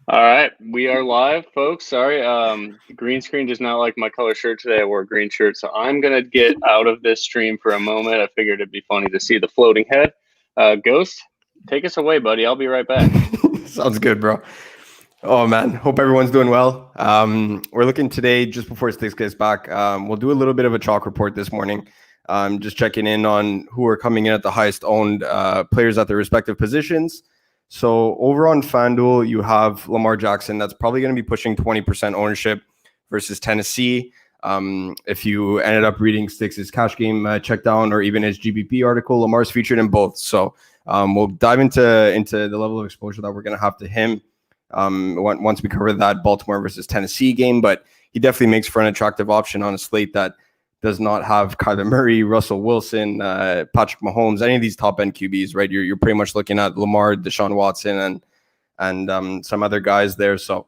All right, we are live, folks. Sorry, the green screen does not like my color shirt today. I wore a green shirt, so I'm gonna get out of this stream for a moment. I figured it'd be funny to see the floating head. Ghost, take us away, buddy. I'll be right back. Sounds good, bro. Oh man, hope everyone's doing well. We're looking today just before Stix gets back. We'll do a little bit of a chalk report this morning. Just checking in on who are coming in at the highest owned players at their respective positions. So over on FanDuel, you have Lamar Jackson. That's probably going to be pushing 20% ownership versus Tennessee. If you ended up reading Stix's cash game check down or even his GBP article, Lamar's featured in both. So we'll dive into the level of exposure that we're going to have to him once we cover that Baltimore versus Tennessee game. But he definitely makes for an attractive option on a slate that does not have Kyler Murray, Russell Wilson, Patrick Mahomes, any of these top end QBs, right? You're pretty much looking at Lamar, Deshaun Watson, and some other guys there. So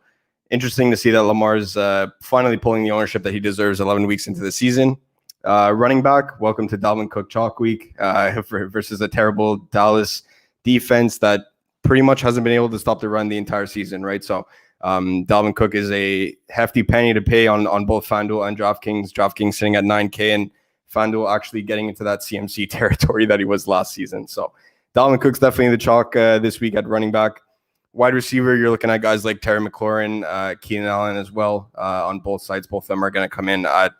interesting to see that Lamar's finally pulling the ownership that he deserves 11 weeks into the season. Running back, welcome to Dalvin Cook Chalk Week versus a terrible Dallas defense that pretty much hasn't been able to stop the run the entire season, right? So Dalvin Cook is a hefty penny to pay on both FanDuel and DraftKings. DraftKings sitting at 9K and FanDuel actually getting into that CMC territory that he was last season. So Dalvin Cook's definitely the chalk this week at running back. Wide receiver, you're looking at guys like Terry McLaurin, Keenan Allen as well on both sides. Both of them are going to come in at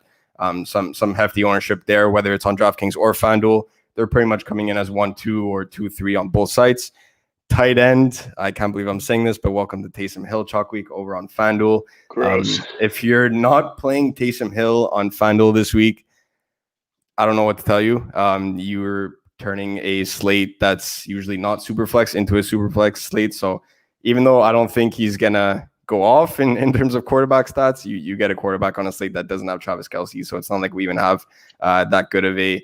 some hefty ownership there, whether it's on DraftKings or FanDuel. They're pretty much coming in as 1-2 or 2-3 on both sides. Tight end, I can't believe I'm saying this, but welcome to Taysom Hill Chalk Week over on FanDuel. Gross. If you're not playing Taysom Hill on FanDuel this week, I don't know what to tell you. You're turning a slate that's usually not super flex into a super flex slate. So even though I don't think he's going to go off in terms of quarterback stats, you get a quarterback on a slate that doesn't have Travis Kelce. So it's not like we even have that good of a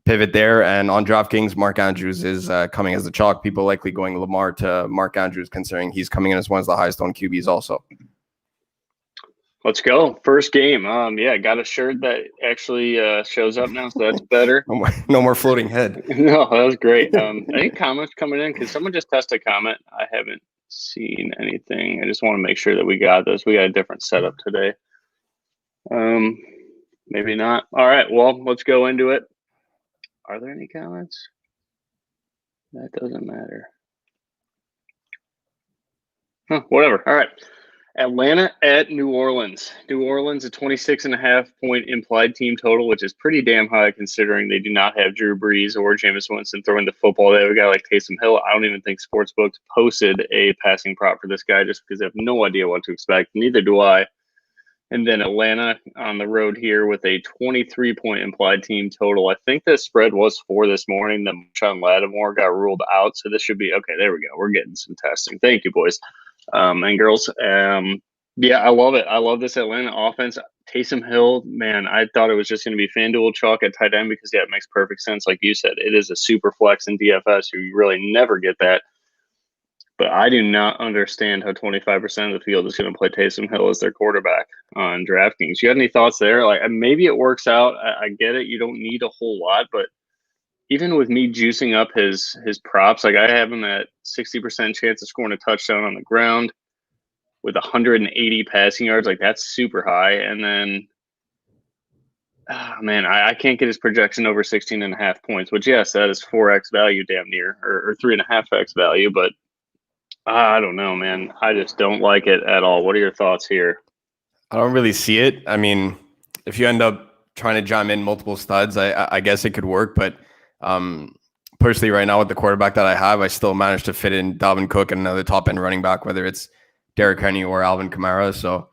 pivot there. And on DraftKings, Mark Andrews is coming as the chalk. People likely going Lamar to Mark Andrews, considering he's coming in as one of the highest owned QBs also. Let's go. First game. Yeah, got a shirt that actually shows up now, so that's better. No more floating head. No, that was great. Any comments coming in? Because someone just tested a comment. I haven't seen anything. I just want to make sure that we got this. We got a different setup today. Maybe not. All right. Well, let's go into it. Are there any comments? That doesn't matter. Whatever. All right. Atlanta at New Orleans. New Orleans, a 26.5 point implied team total, which is pretty damn high considering they do not have Drew Brees or Jameis Winston throwing the football. They have a guy like Taysom Hill. I don't even think Sportsbooks posted a passing prop for this guy just because they have no idea what to expect. Neither do I. And then Atlanta on the road here with a 23 point implied team total. I think the spread was 4 this morning. The Marshawn Lattimore got ruled out. So this should be okay. There we go. We're getting some testing. Thank you, boys and girls. Yeah, I love it. I love this Atlanta offense. Taysom Hill, man, I thought it was just going to be FanDuel chalk at tight end because, yeah, it makes perfect sense. Like you said, it is a super flex in DFS. You really never get that. But I do not understand how 25% of the field is going to play Taysom Hill as their quarterback on DraftKings. You got any thoughts there? Like maybe it works out. I get it. You don't need a whole lot, but even with me juicing up his props, like I have him at 60% chance of scoring a touchdown on the ground with 180 passing yards. Like that's super high. And then, man, I can't get his projection over 16.5 points, which yes, that is 4x value damn near or 3.5x value, but I don't know, man. I just don't like it at all. What are your thoughts here? I don't really see it. I mean, if you end up trying to jam in multiple studs, I guess it could work. But personally, right now with the quarterback that I have, I still managed to fit in Dalvin Cook and another top end running back, whether it's Derrick Henry or Alvin Kamara. So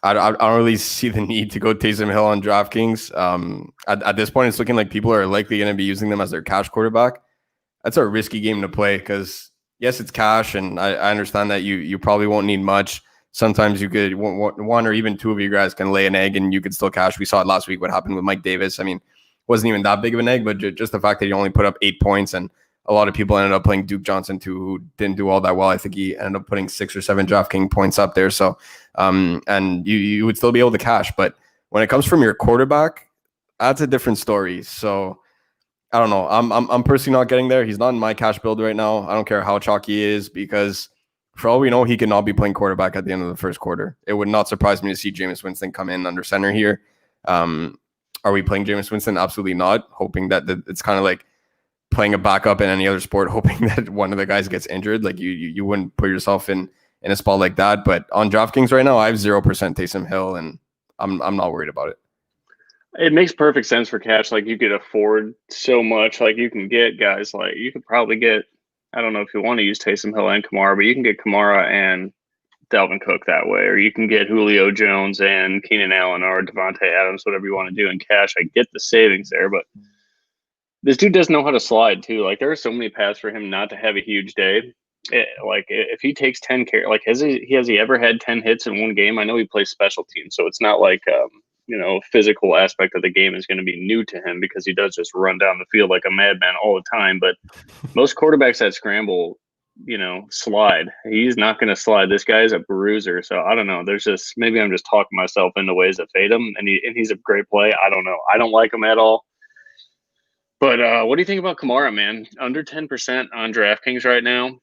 I don't really see the need to go Taysom Hill on DraftKings. At this point, it's looking like people are likely going to be using them as their cash quarterback. That's a risky game to play because yes, it's cash, and I understand that you probably won't need much. Sometimes you could one or even two of you guys can lay an egg and you could still cash. We saw it last week. What happened with Mike Davis? I mean, wasn't even that big of an egg, but just the fact that he only put up 8 points, and a lot of people ended up playing Duke Johnson too, who didn't do all that well. I think he ended up putting 6 or 7 DraftKings points up there. So, and you would still be able to cash, but when it comes from your quarterback, that's a different story. So I don't know. I'm personally not getting there. He's not in my cash build right now. I don't care how chalky he is because For all we know, he could not be playing quarterback at the end of the first quarter. It would not surprise me to see Jameis Winston come in under center here. Are we playing Jameis Winston? Absolutely not. Hoping that it's kind of like playing a backup in any other sport, hoping that one of the guys gets injured. Like you wouldn't put yourself in a spot like that. But on DraftKings right now, I have 0% Taysom Hill, and I'm not worried about it. It makes perfect sense for cash. Like, you could afford so much. Like, you can get guys like, you could probably get, I don't know if you want to use Taysom Hill and Kamara, but you can get Kamara and Dalvin Cook that way, or you can get Julio Jones and Keenan Allen or Devontae Adams, whatever you want to do in cash. I get the savings there, but this dude doesn't know how to slide too. Like, there are so many paths for him not to have a huge day. Like, if he takes 10 care, like, has he ever had 10 hits in one game? I know he plays special teams, so it's not like physical aspect of the game is going to be new to him, because he does just run down the field like a madman all the time. But most quarterbacks that scramble, slide. He's not going to slide. This guy's a bruiser. So I don't know. There's just, maybe I'm just talking myself into ways that fade him, and he's a great play. I don't know. I don't like him at all. But what do you think about Kamara, man? Under 10% on DraftKings right now,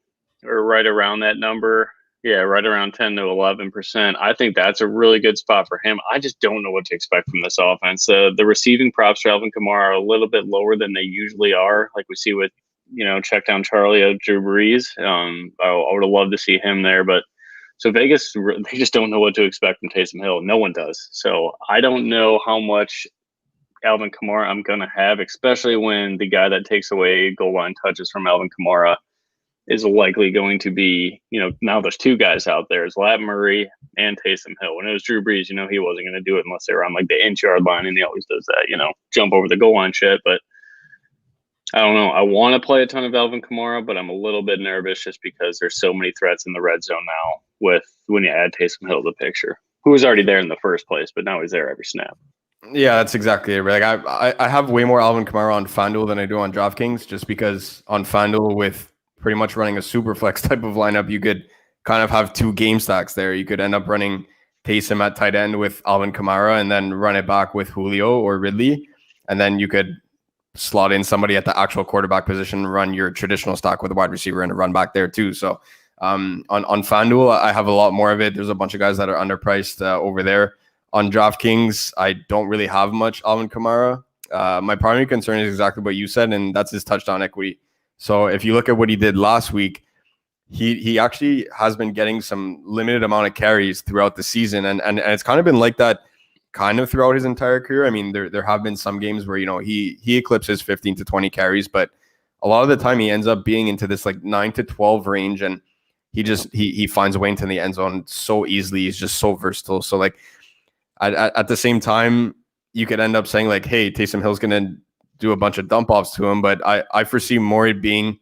or right around that number. Yeah, right around 10 to 11%. I think that's a really good spot for him. I just don't know what to expect from this offense. The receiving props for Alvin Kamara are a little bit lower than they usually are, like we see with, check down Charlie of Drew Brees. I would have loved to see him there. But so Vegas, they just don't know what to expect from Taysom Hill. No one does. So I don't know how much Alvin Kamara I'm going to have, especially when the guy that takes away goal line touches from Alvin Kamara is likely going to be, now there's two guys out there. It's Lat Murray and Taysom Hill. When it was Drew Brees, he wasn't going to do it unless they were on like the inch-yard line, and he always does that, jump over the goal line shit. But I don't know. I want to play a ton of Alvin Kamara, but I'm a little bit nervous just because there's so many threats in the red zone now with when you add Taysom Hill to the picture, who was already there in the first place, but now he's there every snap. Yeah, that's exactly it. Like I have way more Alvin Kamara on FanDuel than I do on DraftKings, just because on FanDuel, with pretty much running a super flex type of lineup, you could kind of have two game stacks there. You could end up running Taysom at tight end with Alvin Kamara, and then run it back with Julio or Ridley. And then you could slot in somebody at the actual quarterback position, run your traditional stack with a wide receiver and a run back there too. So on FanDuel, I have a lot more of it. There's a bunch of guys that are underpriced over there. On DraftKings, I don't really have much Alvin Kamara. My primary concern is exactly what you said, and that's his touchdown equity. So if you look at what he did last week, he actually has been getting some limited amount of carries throughout the season, and it's kind of been like that kind of throughout his entire career. I mean, there have been some games where he eclipses 15 to 20 carries, but a lot of the time he ends up being into this like 9 to 12 range, and he finds a way into the end zone so easily. He's just so versatile. So like at the same time, you could end up saying like, hey, Taysom Hill's gonna do a bunch of dump offs to him, but I foresee more it being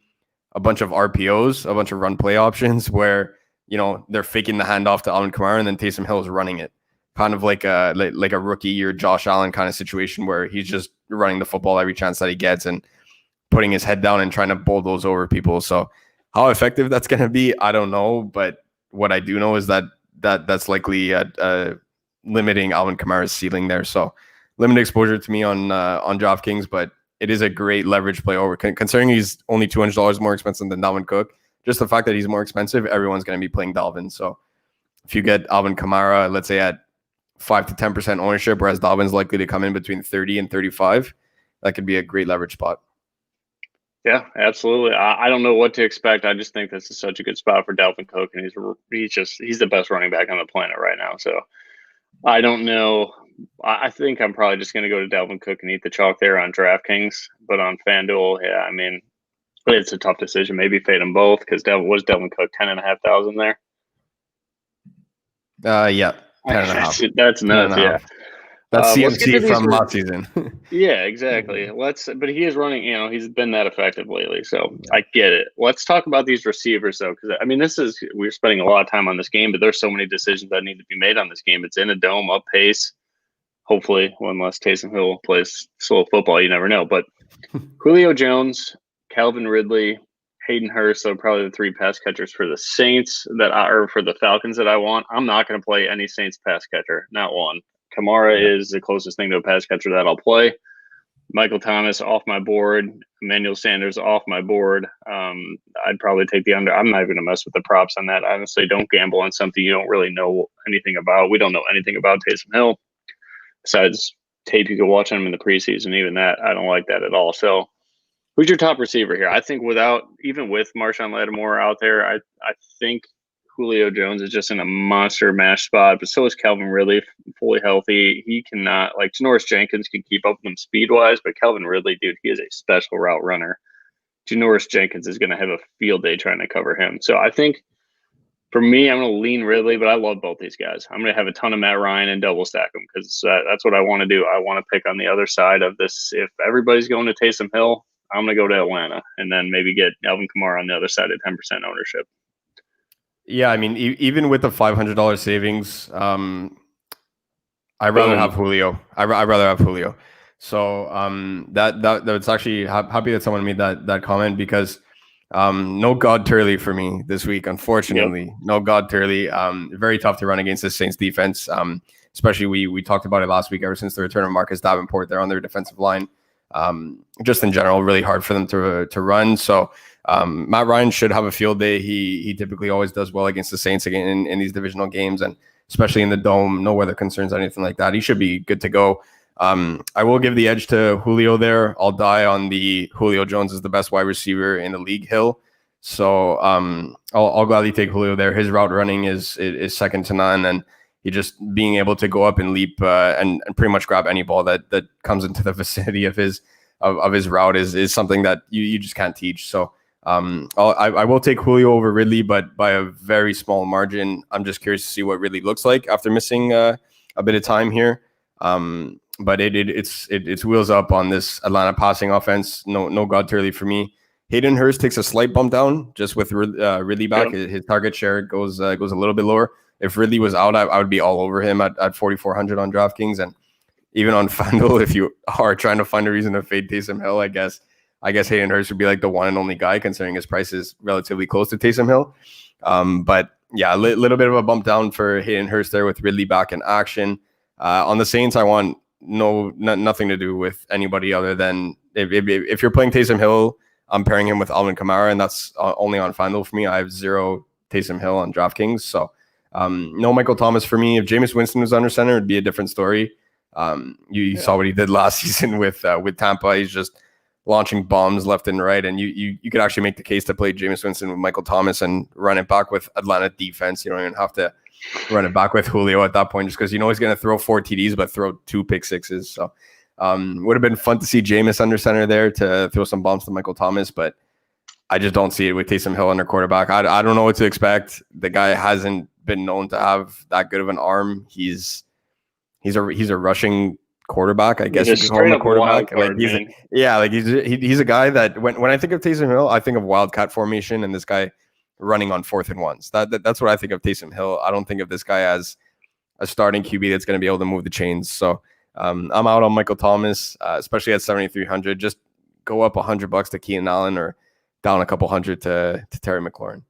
a bunch of RPOs, a bunch of run play options where they're faking the handoff to Alvin Kamara, and then Taysom Hill is running it, kind of like a rookie or Josh Allen kind of situation where he's just running the football every chance that he gets and putting his head down and trying to bulldoze over people. So how effective that's going to be, I don't know, but what I do know is that's likely limiting Alvin Kamara's ceiling there. So limited exposure to me on DraftKings, but it is a great leverage play over. Considering he's only $200 more expensive than Dalvin Cook, just the fact that he's more expensive, everyone's going to be playing Dalvin. So if you get Alvin Kamara, let's say at 5 to 10% ownership, whereas Dalvin's likely to come in between 30 and 35, that could be a great leverage spot. Yeah, absolutely. I don't know what to expect. I just think this is such a good spot for Dalvin Cook, and he's the best running back on the planet right now. So I don't know. I think I'm probably just going to go to Dalvin Cook and eat the chalk there on DraftKings. But on FanDuel, yeah, I mean, it's a tough decision. Maybe fade them both, because Dalvin Cook 10.5 there. Yeah, 10.5. That's nuts. Yeah. That's CMC from last season. Yeah, exactly. But he is running, he's been that effective lately. So I get it. Let's talk about these receivers though. Cause I mean, we're spending a lot of time on this game, but there's so many decisions that need to be made on this game. It's in a dome, up pace. Hopefully, unless Taysom Hill plays slow football, you never know. But Julio Jones, Calvin Ridley, Hayden Hurst, so probably the three pass catchers for the Saints for the Falcons that I want. I'm not going to play any Saints pass catcher, not one. Kamara is the closest thing to a pass catcher that I'll play. Michael Thomas off my board. Emmanuel Sanders off my board. I'd probably take the under. I'm not even going to mess with the props on that. Honestly, don't gamble on something you don't really know anything about. We don't know anything about Taysom Hill besides tape you could watch on him in the preseason. Even that, I don't like that at all. So who's your top receiver here? I think even with Marshawn Lattimore out there, I think Julio Jones is just in a monster mash spot, but so is Calvin Ridley, fully healthy. He cannot, like, Janoris Jenkins can keep up with him speed-wise, but Calvin Ridley, dude, he is a special route runner. Janoris Jenkins is going to have a field day trying to cover him. So I think, for me, I'm going to lean Ridley, but I love both these guys. I'm going to have a ton of Matt Ryan and double stack them because that's what I want to do. I want to pick on the other side of this. If everybody's going to Taysom Hill, I'm going to go to Atlanta and then maybe get Alvin Kamara on the other side at 10% ownership. Yeah, I mean, even with the $500 savings, I'd rather have Julio. I'd rather have Julio. So that's actually happy that someone made that comment because no God Turley for me this week, unfortunately. Yep. No God Turley. Very tough to run against the Saints defense. Especially we talked about it last week. Ever since the return of Marcus Davenport, they're on their defensive line. Just in general, really hard for them to run. So Matt Ryan should have a field day. He typically always does well against the Saints again in these divisional games, and especially in the dome, no weather concerns, anything like that. He should be good to go. I will give the edge to Julio there. I'll die on the Julio Jones is the best wide receiver in the league hill. So I'll gladly take Julio there. His route running is second to none, and he just being able to go up and leap and pretty much grab any ball that comes into the vicinity of his route is something that you just can't teach. So I will take Julio over Ridley, but by a very small margin. I'm just curious to see what Ridley looks like after missing a bit of time here. But it's wheels up on this Atlanta passing offense. No God Turley for me. Hayden Hurst takes a slight bump down just with Ridley back. Yep. His target share goes a little bit lower. If Ridley was out, I would be all over him at 4,400 on DraftKings, and even on FanDuel. If you are trying to find a reason to fade Taysom Hill, I guess Hayden Hurst would be like the one and only guy, considering his price is relatively close to Taysom Hill. But yeah, a little bit of a bump down for Hayden Hurst there with Ridley back in action. On the Saints, I want nothing to do with anybody other than if you're playing Taysom Hill, I'm pairing him with Alvin Kamara, and that's only on FanDuel for me. I have 0 Taysom Hill on DraftKings, so no Michael Thomas for me. If Jameis Winston was under center, it'd be a different story. You saw what he did last season with Tampa. He's just launching bombs left and right, and you could actually make the case to play Jameis Winston with Michael Thomas and run it back with Atlanta defense. You don't even have to run it back with Julio at that point, just because you know he's going to throw 4 TDs but throw 2 pick sixes. So would have been fun to see Jameis under center there to throw some bombs to Michael Thomas, but I just don't see it with Taysom Hill under quarterback. I don't know what to expect. The guy hasn't been known to have that good of an arm. He's a rushing quarterback, I guess you could call him a quarterback. He's a guy that when I think of Taysom Hill, I think of wildcat formation and this guy running on 4th and 1s. That's what I think of Taysom Hill. I don't think of this guy as a starting QB that's going to be able to move the chains. So I'm out on Michael Thomas, especially at 7,300. Just go up $100 to Keenan Allen or down a couple hundred to Terry McLaurin.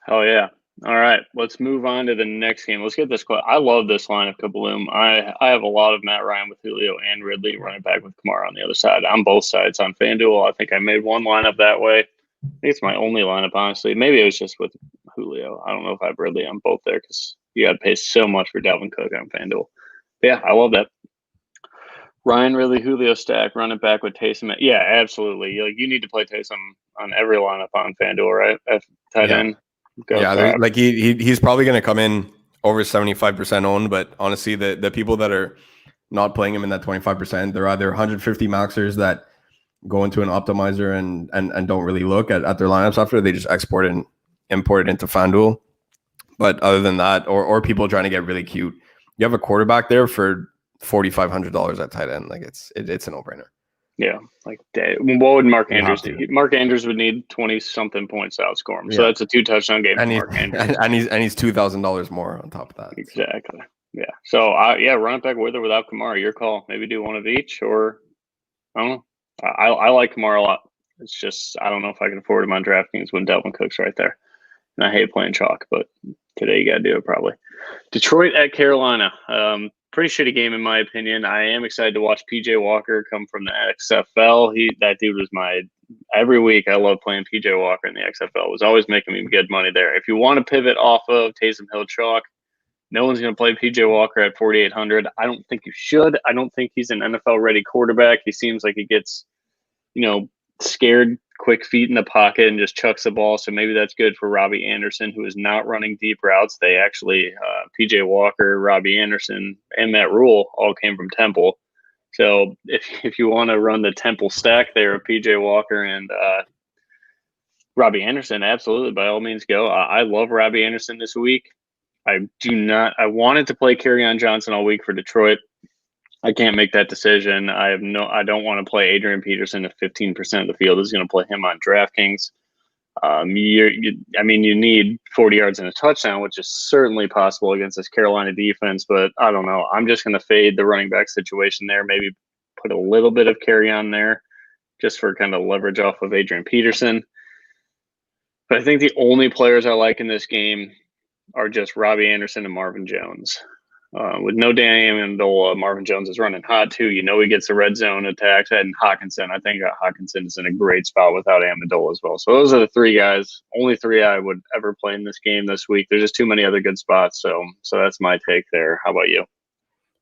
Oh yeah. All right, let's move on to the next game. Let's get this. I love this line of Kaboom. I have a lot of Matt Ryan with Julio and Ridley running back with Kamara on the other side. On both sides on FanDuel. I think I made one lineup that way. I think it's my only lineup, honestly. Maybe it was just with Julio. I don't know if I have Ridley on both there because you got to pay so much for Dalvin Cook on FanDuel. But yeah, I love that. Ryan Ridley, Julio stack, running back with Taysom. Yeah, absolutely. You need to play Taysom on every lineup on FanDuel, right? At tight end. He's probably going to come in over 75% owned, but honestly, the people that are not playing him in that 25%, they're either 150 maxers that go into an optimizer and don't really look at their lineups after. They just export and import it into FanDuel. But other than that, or people trying to get really cute, you have a quarterback there for $4,500 at tight end. Like it's a no-brainer. Yeah, what would Mark Andrews do? Mark Andrews would need 20-something points to outscore him. Yeah. So that's a 2-touchdown game for Mark Andrews. And he's $2,000 more on top of that. Exactly. Yeah. So run it back with or without Kamara. Your call. Maybe do one of each, or I don't know. I like Kamara a lot. It's just I don't know if I can afford him on DraftKings when Dalvin Cook's right there. And I hate playing chalk, but today you got to do it probably. Detroit at Carolina. pretty shitty game in my opinion. I am excited to watch PJ Walker come from the XFL. That dude was every week. I love playing PJ Walker in the XFL. It was always making me good money there. If you want to pivot off of Taysom Hill chalk, no one's going to play PJ Walker at 4,800. I don't think you should. I don't think he's an NFL ready quarterback. He seems like he gets, scared, quick feet in the pocket and just chucks the ball. So maybe that's good for Robbie Anderson, who is not running deep routes. They actually, PJ Walker, Robbie Anderson, and Matt Rule all came from Temple. So if you want to run the Temple stack there of PJ Walker and Robbie Anderson, absolutely, by all means go. I love Robbie Anderson this week. I wanted to play Kerryon Johnson all week for Detroit. I can't make that decision. I don't want to play Adrian Peterson if 15% of the field is going to play him on DraftKings. You need 40 yards and a touchdown, which is certainly possible against this Carolina defense, but I don't know. I'm just going to fade the running back situation there, maybe put a little bit of Kerryon there just for kind of leverage off of Adrian Peterson. But I think the only players I like in this game are just Robbie Anderson and Marvin Jones. With no Danny Amendola, Marvin Jones is running hot too. He gets the red zone attacks. And Hawkinson, I think Hawkinson is in a great spot without Amendola as well. So those are the three guys, only three I would ever play in this game this week. There's just too many other good spots. So that's my take there. How about you?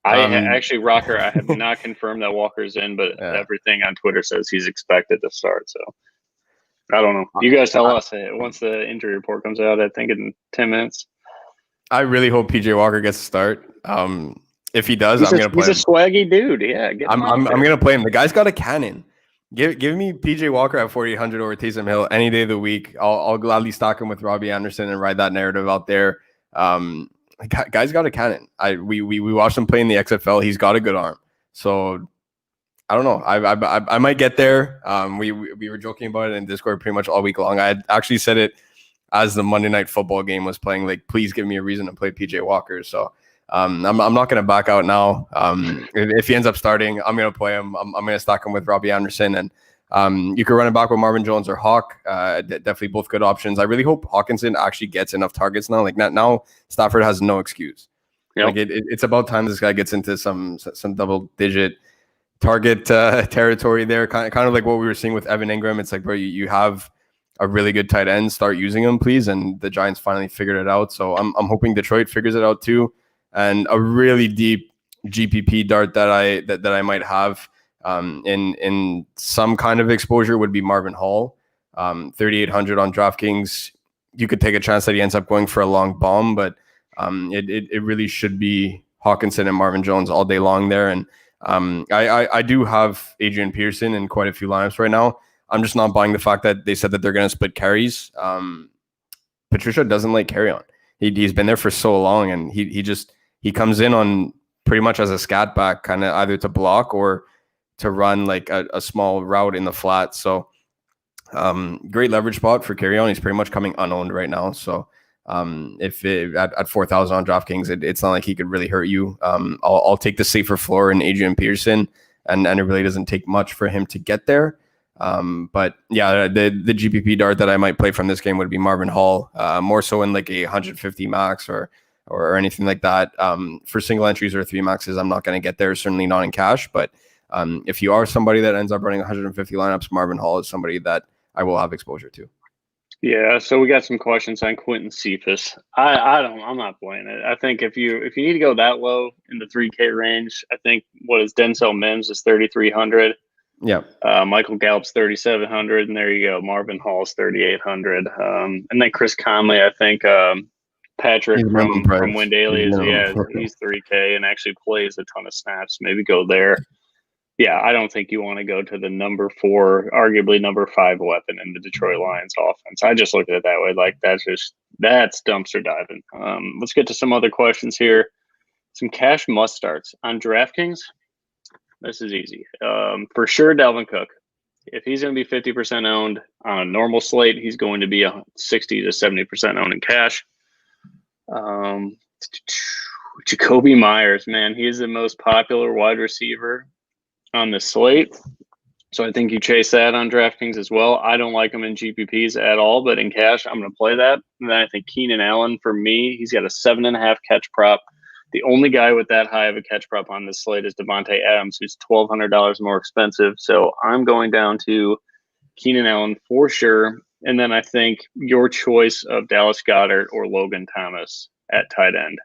Actually, Rocker, I have not confirmed that Walker's in, but everything on Twitter says he's expected to start. So I don't know. You guys tell us once the injury report comes out, I think in 10 minutes. I really hope PJ Walker gets a start. If he does, I'm going to play him. He's a swaggy dude. Yeah. I'm going to play him. The guy's got a cannon. Give me PJ Walker at 4,800 over Taysom Hill any day of the week. I'll gladly stock him with Robbie Anderson and ride that narrative out there. Guy's got a cannon. We watched him play in the XFL. He's got a good arm. So I don't know. I might get there. We were joking about it in Discord pretty much all week long. I had actually said it as the Monday Night Football game was playing, like, please give me a reason to play PJ Walker. So I'm not going to back out now. If he ends up starting, I'm going to play him. I'm going to stock him with Robbie Anderson. And you could run it back with Marvin Jones or Hawk. Definitely both good options. I really hope Hawkinson actually gets enough targets now. Like now Stafford has no excuse. Yep. Like it's about time this guy gets into some double-digit target territory there. Kind of like what we were seeing with Evan Ingram. It's like, bro, you have a really good tight end, start using him, please. And the Giants finally figured it out. So I'm hoping Detroit figures it out too. And a really deep GPP dart that I might have in some kind of exposure would be Marvin Hall, 3,800 on DraftKings. You could take a chance that he ends up going for a long bomb, but it really should be Hawkinson and Marvin Jones all day long there. And I do have Adrian Peterson in quite a few lineups right now. I'm just not buying the fact that they said that they're going to split carries. Patricia doesn't like carry on. He's been there for so long, and he comes in on pretty much as a scat back, kind of either to block or to run like a small route in the flat. So great leverage spot for carry on. He's pretty much coming unowned right now. So at 4,000 on DraftKings, it's not like he could really hurt you. I'll take the safer floor in Adrian Peterson, and it really doesn't take much for him to get there. But yeah, the GPP dart that I might play from this game would be Marvin Hall, more so in like a 150 max or anything like that. For single entries or 3 maxes, I'm not going to get there, certainly not in cash. But if you are somebody that ends up running 150 lineups, Marvin Hall is somebody that I will have exposure to. Yeah, so we got some questions on Quentin Cephas. I'm not playing it. I think if you need to go that low in the 3K range, I think what is Denzel Mims is 3,300. Yeah. Michael Gallup's 3,700, and there you go. Marvin Hall's 3,800. And then Chris Conley, I think Patrick from Win Daily he's 3K and actually plays a ton of snaps. Maybe go there. Yeah, I don't think you want to go to the number 4, arguably number 5 weapon in the Detroit Lions offense. I just look at it that way. Like that's dumpster diving. Let's get to some other questions here. Some cash must starts on DraftKings. This is easy. For sure, Dalvin Cook. If he's going to be 50% owned on a normal slate, he's going to be 60 to 70% owned in cash. Jacoby Myers, man, he is the most popular wide receiver on the slate. So I think you chase that on DraftKings as well. I don't like him in GPPs at all, but in cash, I'm going to play that. And then I think Keenan Allen, for me, he's got a 7.5 catch prop. The only guy with that high of a catch prop on this slate is Devontae Adams, who's $1,200 more expensive. So I'm going down to Keenan Allen for sure. And then I think your choice of Dallas Goedert or Logan Thomas at tight end.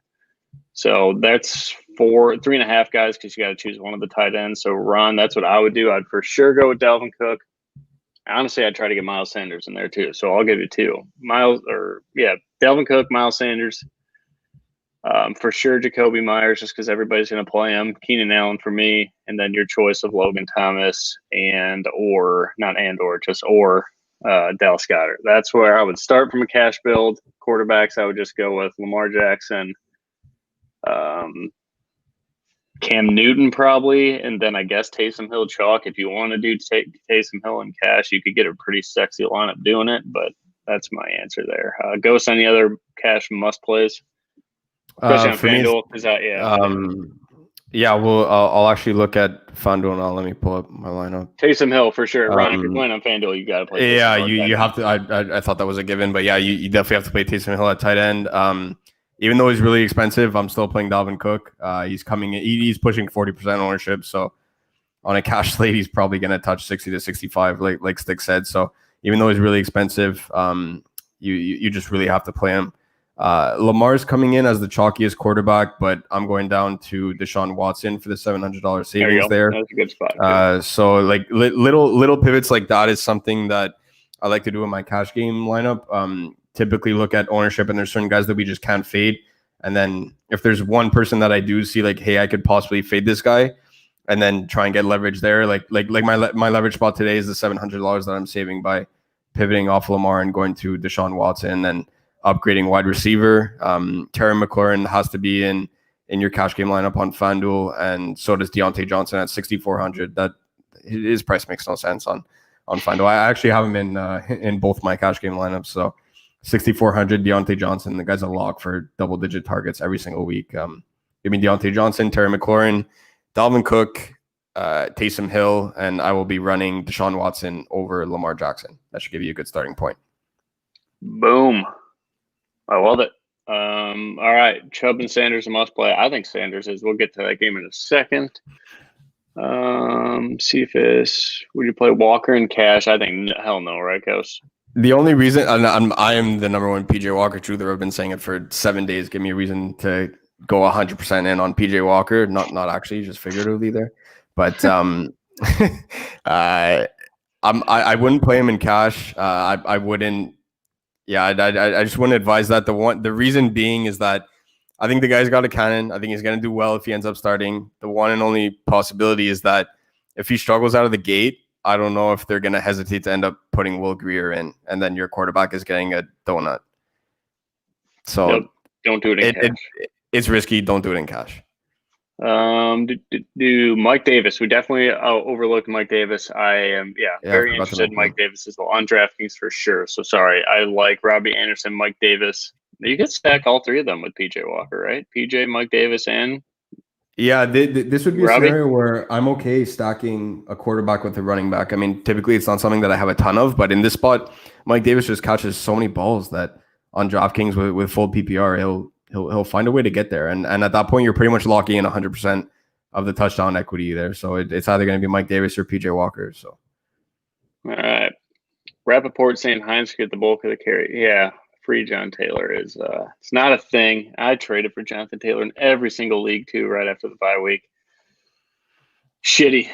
So that's 3.5 guys because you got to choose one of the tight ends. So Ron, that's what I would do. I'd for sure go with Dalvin Cook. Honestly, I'd try to get Miles Sanders in there too. So I'll give you two. Dalvin Cook, Miles Sanders. For sure, Jacoby Myers, just because everybody's going to play him. Keenan Allen for me, and then your choice of Logan Thomas or Dallas Goedert. That's where I would start from a cash build. Quarterbacks, I would just go with Lamar Jackson, Cam Newton probably, and then I guess Taysom Hill chalk. If you want to do Taysom Hill in cash, you could get a pretty sexy lineup doing it, but that's my answer there. Ghost, any other cash must plays? Especially on FanDuel. I'll actually look at FanDuel now. Let me pull up my lineup. Taysom Hill for sure. Ron, if you're playing on FanDuel, you got to play. Yeah, you have to. I thought that was a given, but yeah, you definitely have to play Taysom Hill at tight end. Even though he's really expensive, I'm still playing Dalvin Cook. He's coming in. He's pushing 40% ownership, so on a cash slate, he's probably going to touch 60 to 65, like Stix said. So even though he's really expensive, you just really have to play him. Lamar's coming in as the chalkiest quarterback, but I'm going down to Deshaun Watson for the $700 savings there. That's a good spot. So like little pivots like that is something that I like to do in my cash game lineup. Typically look at ownership, and there's certain guys that we just can't fade. And then if there's one person that I do see like, hey, I could possibly fade this guy, and then try and get leverage there. Like my leverage spot today is the $700 that I'm saving by pivoting off Lamar and going to Deshaun Watson and upgrading wide receiver. Terry McLaurin has to be in your cash game lineup on FanDuel, and so does Deontay Johnson at 6,400. That his price makes no sense on FanDuel. I actually have him in both my cash game lineups. So 6,400 Deontay Johnson, the guy's a lock for double-digit targets every single week. Give me Deontay Johnson, Terry McLaurin, Dalvin Cook, Taysom Hill, and I will be running Deshaun Watson over Lamar Jackson. That should give you a good starting point. Boom. I love it. All right. Chubb and Sanders a must play. I think Sanders is. We'll get to that game in a second. Cephas, would you play Walker in cash? I think hell no, right, Ghost? The only reason I am the number one PJ Walker truther. I've been saying it for 7 days. Give me a reason to go 100% in on PJ Walker. Not actually, just figuratively there. But I wouldn't play him in cash. I wouldn't. Yeah, I just wouldn't advise that. The reason being is that I think the guy's got a cannon. I think he's going to do well if he ends up starting. The one and only possibility is that if he struggles out of the gate, I don't know if they're going to hesitate to end up putting Will Grier in, and then your quarterback is getting a donut. So nope, don't do it in cash. It's risky. Don't do it in cash. Do Mike Davis. We definitely overlooked Mike Davis. I am very interested in Mike Davis as well on DraftKings for sure. So sorry. I like Robbie Anderson, Mike Davis. You could stack all three of them with PJ Walker, right? PJ, Mike Davis, and this would be Robbie? A scenario where I'm okay stacking a quarterback with a running back. I mean, typically it's not something that I have a ton of, but in this spot, Mike Davis just catches so many balls that on DraftKings with full PPR, he'll find a way to get there. And at that point, you're pretty much locking in 100% of the touchdown equity there. So it's either going to be Mike Davis or PJ Walker. So, all right. Rappaport saying Hines could get the bulk of the carry. Yeah, free John Taylor is it's not a thing. I traded for Jonathan Taylor in every single league too right after the bye week. Shitty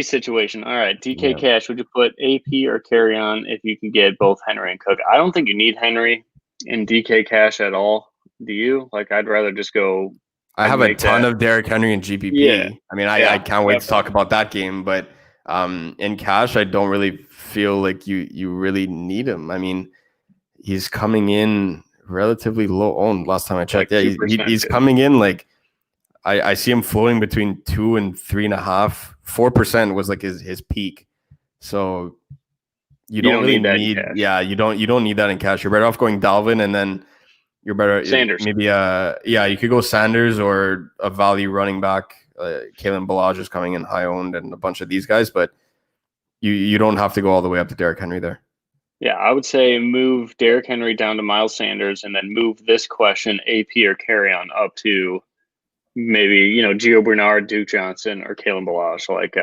situation. All right, DK Cash, would you put AP or carry on if you can get both Henry and Cook? I don't think you need Henry in DK Cash at all. Do you? Like, I'd rather just go. I have a ton of Derrick Henry and GPP. Yeah. I mean, I can't wait to talk about that game, but in cash, I don't really feel like you really need him. I mean, he's coming in relatively low owned last time I checked. Like he's coming in like I see him floating between 2 and 3.5. 4% was like his peak. So you don't really need you don't need that in cash. You're better off going Dalvin, and then you're better Sanders. Maybe you could go Sanders or a value running back. Caitlyn Bellage is coming in high owned, and a bunch of these guys, but you don't have to go all the way up to Derrick Henry there. Yeah, I would say move Derrick Henry down to Miles Sanders, and then move this question AP or carry on up to maybe, Gio Bernard, Duke Johnson, or Caitlyn Bellage, like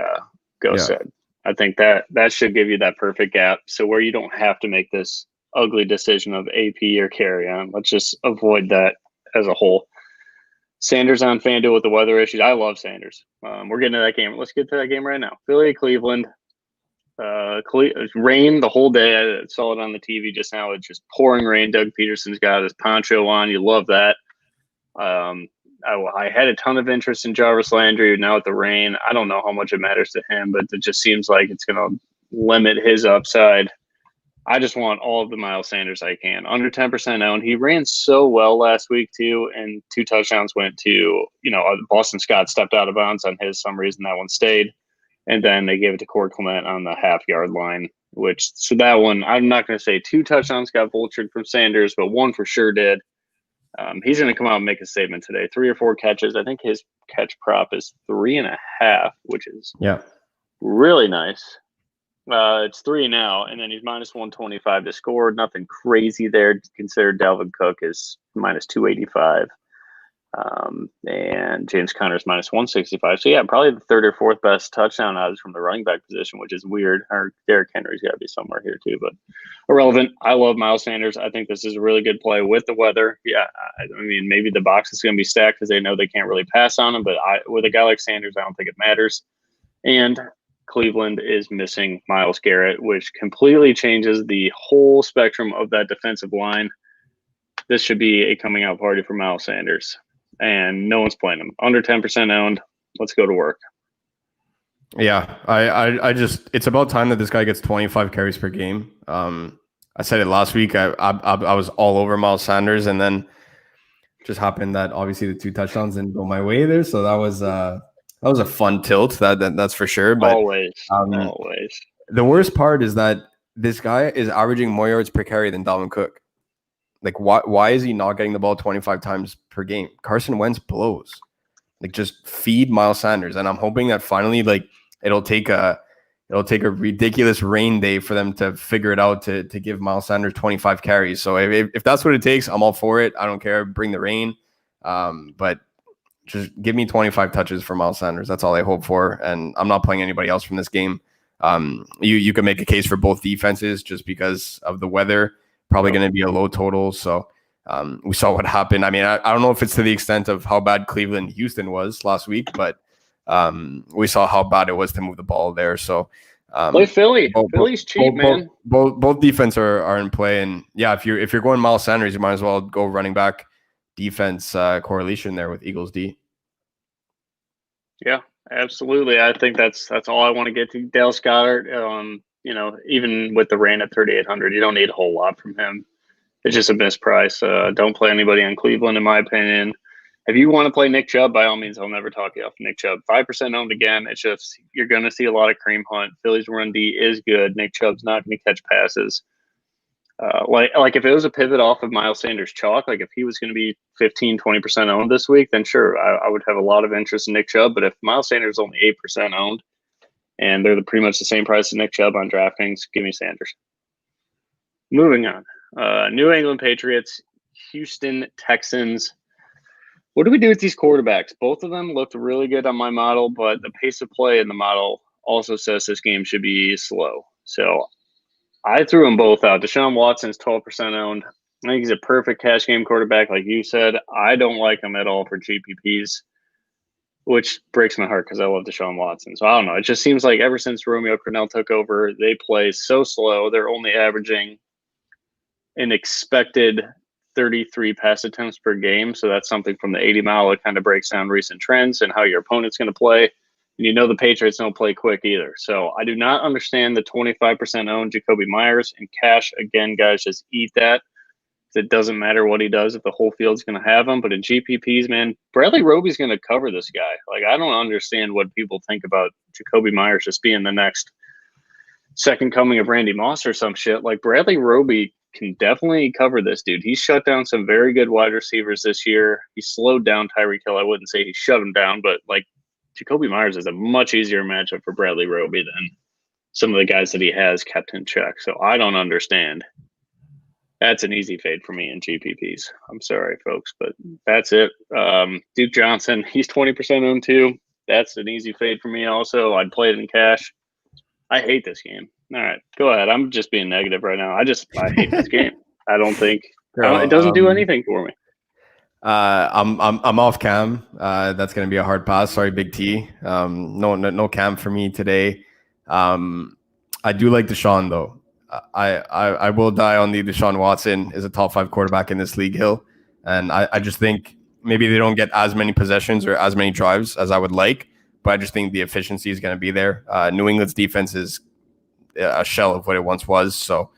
Ghost said. I think that should give you that perfect gap. So where you don't have to make this ugly decision of AP or carry on. Let's just avoid that as a whole. Sanders on FanDuel with the weather issues. I love Sanders. We're getting to that game. Let's get to that game right now. Philly, Cleveland. Rain the whole day. I saw it on the TV just now. It's just pouring rain. Doug Peterson's got his poncho on. You love that. I had a ton of interest in Jarvis Landry. Now with the rain, I don't know how much it matters to him, but it just seems like it's going to limit his upside. I just want all of the Miles Sanders I can. Under 10% owned. He ran so well last week too, and 2 touchdowns went to, Boston Scott stepped out of bounds on his. Some reason that one stayed. And then they gave it to Cord Clement on the half-yard line, so that one, I'm not going to say 2 touchdowns got vultured from Sanders, but 1 for sure did. He's going to come out and make a statement today. 3 or 4 catches. I think his catch prop is 3.5, which is really nice. It's 3 now, and then he's minus 125 to score. Nothing crazy there. Consider Dalvin Cook is minus 285. And James Conner's minus 165. So, yeah, probably the 3rd or 4th best touchdown odds from the running back position, which is weird. Or Derrick Henry's got to be somewhere here too, but irrelevant. I love Miles Sanders. I think this is a really good play with the weather. Yeah, I mean, maybe the box is going to be stacked because they know they can't really pass on him, but with a guy like Sanders, I don't think it matters. And Cleveland is missing Myles Garrett, which completely changes the whole spectrum of that defensive line. This should be a coming out party for Miles Sanders. And no one's playing him. Under 10% owned. Let's go to work. Yeah, I just, it's about time that this guy gets 25 carries per game. I said it last week. I was all over Miles Sanders, and then just happened that obviously the 2 touchdowns didn't go my way there. So that was a fun tilt. That's for sure. But always. The worst part is that this guy is averaging more yards per carry than Dalvin Cook. Like, why is he not getting the ball 25 times per game? Carson Wentz blows. Like, just feed Miles Sanders. And I'm hoping that finally, like, it'll take a ridiculous rain day for them to figure it out to give Miles Sanders 25 carries. So if that's what it takes, I'm all for it. I don't care. Bring the rain. But just give me 25 touches for Miles Sanders. That's all I hope for. And I'm not playing anybody else from this game. You can make a case for both defenses just because of the weather. Probably going to be a low total. So we saw what happened. I mean, I don't know if it's to the extent of how bad Cleveland Houston was last week, but we saw how bad it was to move the ball there. So play Philly. Philly's cheap, man. Both defense are in play. And yeah, if you're going Miles Sanders, you might as well go running back defense correlation there with Eagles D. Yeah, absolutely. I think that's all I want to get to. Dale Goddard, even with the rain at 3,800, you don't need a whole lot from him. It's just a misprice. Don't play anybody on Cleveland, in my opinion. If you want to play Nick Chubb, by all means, I'll never talk you off Nick Chubb. 5% owned again. It's just you're going to see a lot of cream hunt. Philly's run D is good. Nick Chubb's not going to catch passes. Like if it was a pivot off of Miles Sanders chalk, like if he was going to be 15, 20% owned this week, then sure, I would have a lot of interest in Nick Chubb. But if Miles Sanders is only 8% owned, and they're pretty much the same price as Nick Chubb on DraftKings, give me Sanders. Moving on. New England Patriots, Houston Texans. What do we do with these quarterbacks? Both of them looked really good on my model, but the pace of play in the model also says this game should be slow. So I threw them both out. Deshaun Watson's 12% owned. I think he's a perfect cash game quarterback, like you said. I don't like him at all for GPPs, which breaks my heart because I love Deshaun Watson. So I don't know. It just seems like ever since Romeo Crennel took over, they play so slow. They're only averaging an expected 33 pass attempts per game. So that's something from the 80 mile. It kind of breaks down recent trends and how your opponent's going to play. And the Patriots don't play quick either. So I do not understand the 25% owned Jacoby Myers and cash. Again, guys, just eat that. It doesn't matter what he does if the whole field's going to have him. But in GPPs, man, Bradley Roby's going to cover this guy. Like, I don't understand what people think about Jacoby Myers just being the next second coming of Randy Moss or some shit. Like, Bradley Roby can definitely cover this dude. He shut down some very good wide receivers this year. He slowed down Tyreek Hill. I wouldn't say he shut him down, but like Jacoby Myers is a much easier matchup for Bradley Roby than some of the guys that he has kept in check. So I don't understand. That's an easy fade for me in GPPs. I'm sorry, folks, but that's it. Duke Johnson, he's 20% owned too. That's an easy fade for me also. I'd play it in cash. I hate this game. All right, go ahead. I'm just being negative right now. I hate this game. I don't think it doesn't do anything for me. I'm off Cam. That's going to be a hard pass. Sorry, Big T. No Cam for me today. I do like Deshaun though. I will die on the Deshaun Watson is a top 5 quarterback in this league, Hill. And I just think maybe they don't get as many possessions or as many drives as I would like, but I just think the efficiency is going to be there. New England's defense is a shell of what it once was. So,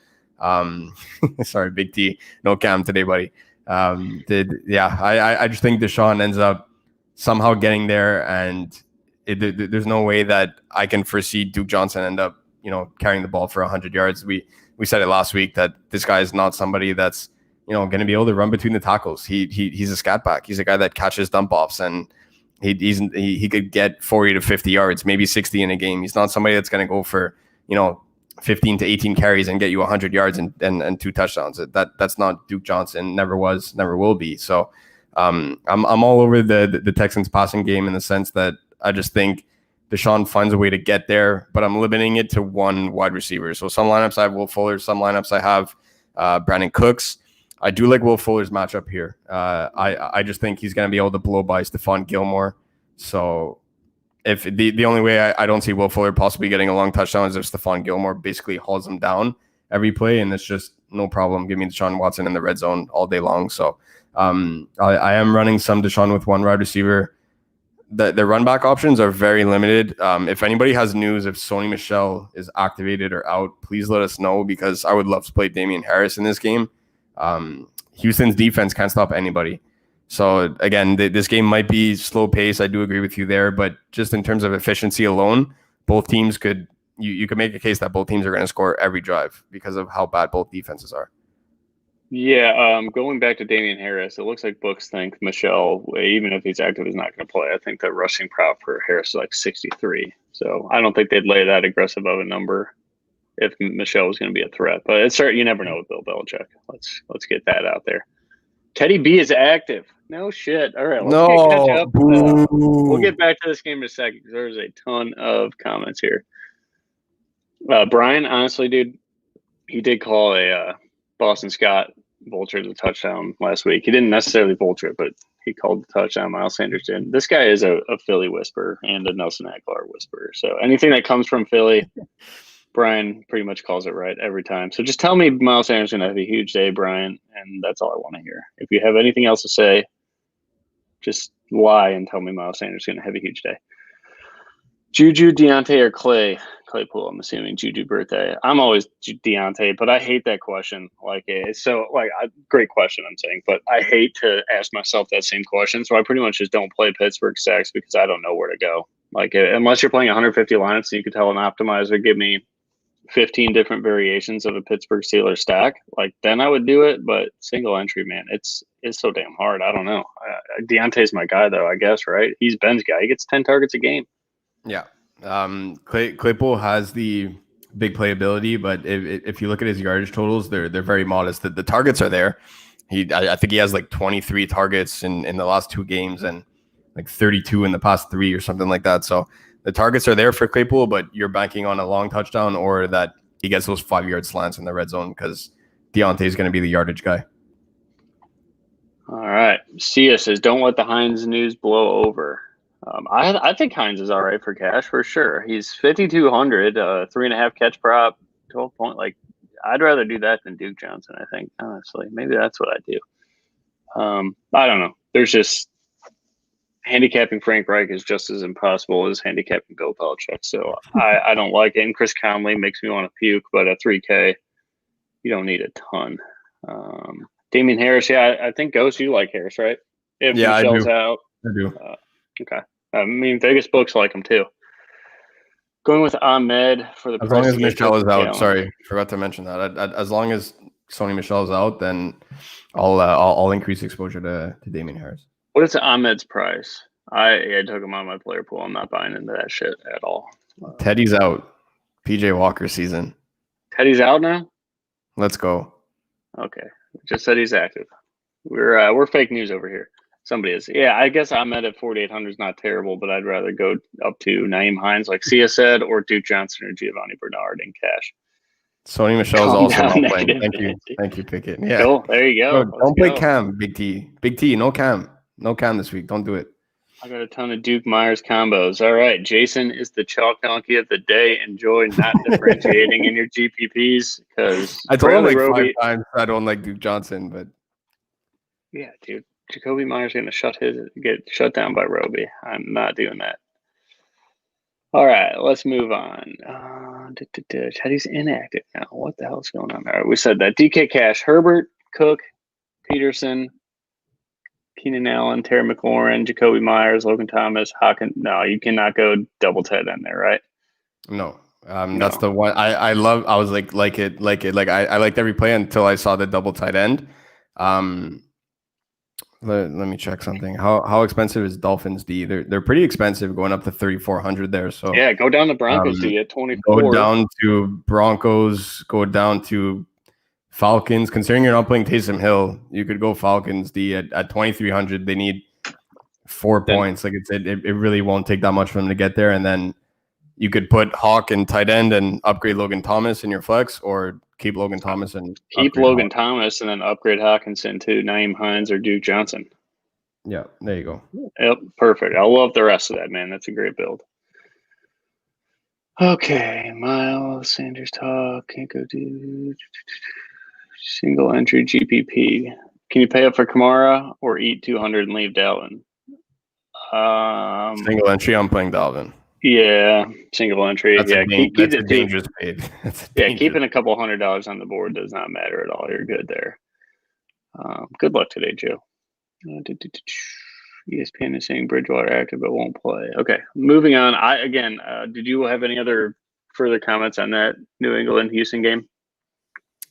sorry, Big T. No Cam today, buddy. I just think Deshaun ends up somehow getting there, and there's no way that I can foresee Duke Johnson end up carrying the ball for 100 yards. We said it last week that this guy is not somebody that's going to be able to run between the tackles. He's a scat back. He's a guy that catches dump offs, and he could get 40 to 50 yards, maybe 60 in a game. He's not somebody that's going to go for 15 to 18 carries and get you 100 yards and 2 touchdowns. That's not Duke Johnson. Never was, never will be. So I'm all over the Texans passing game in the sense that I just think Deshaun finds a way to get there, but I'm limiting it to one wide receiver. So some lineups I have Will Fuller, some lineups I have Brandon Cooks. I do like Will Fuller's matchup here. I just think he's going to be able to blow by Stephon Gilmore. So if the only way I don't see Will Fuller possibly getting a long touchdown is if Stephon Gilmore basically hauls him down every play, and it's just no problem. Give me Deshaun Watson in the red zone all day long. So I am running some Deshaun with one wide receiver. The run back options are very limited. If anybody has news if Sony Michel is activated or out, please let us know, because I would love to play Damian Harris in this game. Houston's defense can't stop anybody. So again, this game might be slow pace. I do agree with you there, but just in terms of efficiency alone, both teams could you could make a case that both teams are going to score every drive because of how bad both defenses are. Yeah, going back to Damian Harris, it looks like books think Michel, even if he's active, is not going to play. I think the rushing prop for Harris is like 63. So I don't think they'd lay that aggressive of a number if Michel was going to be a threat. But it's you never know with Bill Belichick. Let's get that out there. Teddy B is active. No shit. All right, let's catch up. We'll get back to this game in a second because there's a ton of comments here. Brian, honestly, dude, he did call a Boston Scott vulture the touchdown last week. He didn't necessarily vulture it, but he called the touchdown. Miles Sanders did. This guy is a Philly whisperer and a Nelson Aguilar whisperer. So anything that comes from Philly, Brian pretty much calls it right every time. So just tell me Miles Sanders is going to have a huge day, Brian, and that's all I want to hear. If you have anything else to say, just lie and tell me Miles Sanders is going to have a huge day. Juju, Deontay, or Claypool? I'm assuming Juju birthday. I'm always Deontay, but I hate that question. Great question, I'm saying, but I hate to ask myself that same question. So I pretty much just don't play Pittsburgh stacks because I don't know where to go. Unless you're playing 150 lineups, and you could tell an optimizer give me 15 different variations of a Pittsburgh Steelers stack, then I would do it. But single entry, man, it's so damn hard. I don't know. Deontay's my guy, though, I guess, right? He's Ben's guy. He gets 10 targets a game. Yeah. Claypool has the big playability, but if you look at his yardage totals, they're very modest. The targets are there. I think he has 23 targets in the last 2 games and 32 in the past 3 or something like that. So the targets are there for Claypool, but you're banking on a long touchdown or that he gets those 5-yard slants in the red zone because Deontay is going to be the yardage guy. All right. Sia says, don't let the Hines news blow over. I think Hines is all right for cash for sure. He's 5,200, 3.5 catch prop, 12 point. I'd rather do that than Duke Johnson. I think honestly, maybe that's what I do. I don't know. There's just handicapping Frank Reich is just as impossible as handicapping Bill Belichick. So I don't like it. And Chris Conley makes me want to puke. But at 3K, you don't need a ton. Damian Harris, yeah, I think Ghost, you like Harris, right? If Michelle's out, I do. Okay. Vegas books like him too. Going with Ahmed for the as long as Michelle is out. Sorry, forgot to mention that. As long as Sony Michelle is out, then I'll increase exposure to Damian Harris. What is Ahmed's price? I took him on my player pool. I'm not buying into that shit at all. Teddy's out. PJ Walker season. Teddy's out now? Let's go. Okay. Just said he's active. We're fake news over here. Somebody is. Yeah, I guess I'm at 4,800 is not terrible, but I'd rather go up to Naeem Hines, like Sia said, or Duke Johnson or Giovanni Bernard in cash. Sony Michelle's also not playing. Thank you, Pickett. Yeah. Cool. There you go. Bro, don't play Cam, Big T. Big T, no Cam. No Cam this week. Don't do it. I got a ton of Duke Myers combos. All right. Jason is the chalk donkey of the day. Enjoy not differentiating in your GPPs because I told him like 5 times I don't like Duke Johnson, but yeah, dude. Jacoby Myers going to get shut down by Roby. I'm not doing that. All right, let's move on. Teddy's inactive now. What the hell's going on? All right, we said that. DK Cash, Herbert, Cook, Peterson, Keenan Allen, Terry McLaurin, Jacoby Myers, Logan Thomas, Hawkins. No, you cannot go double tight end there, right? No. That's the one I love. I was like it. Like I liked every play until I saw the double tight end. Let me check something. How expensive is Dolphins D? They're pretty expensive, going up to 3,400 there. So yeah, go down to Broncos D at 24. Go down to Broncos. Go down to Falcons. Considering you're not playing Taysom Hill, you could go Falcons D at 2,300. They need 4 points. Like it really won't take that much for them to get there. And then you could put Hawk in tight end and upgrade Logan Thomas in your flex, or keep Logan Thomas and keep Logan Thomas and then upgrade Hawkinson to Naeem Hines or Duke Johnson. Yeah, there you go. Yep, perfect. I love the rest of that, man. That's a great build. Okay, Miles Sanders talk. Can't go do single entry GPP. Can you pay up for Kamara or eat 200 and leave Dalvin? Single entry. I'm playing Dalvin. Yeah, single entry. That's a dangerous fade. Keeping a couple $100 on the board does not matter at all. You're good there. Good luck today, Joe. ESPN is saying Bridgewater active but won't play. Okay, moving on. Did you have any other further comments on that New England Houston game?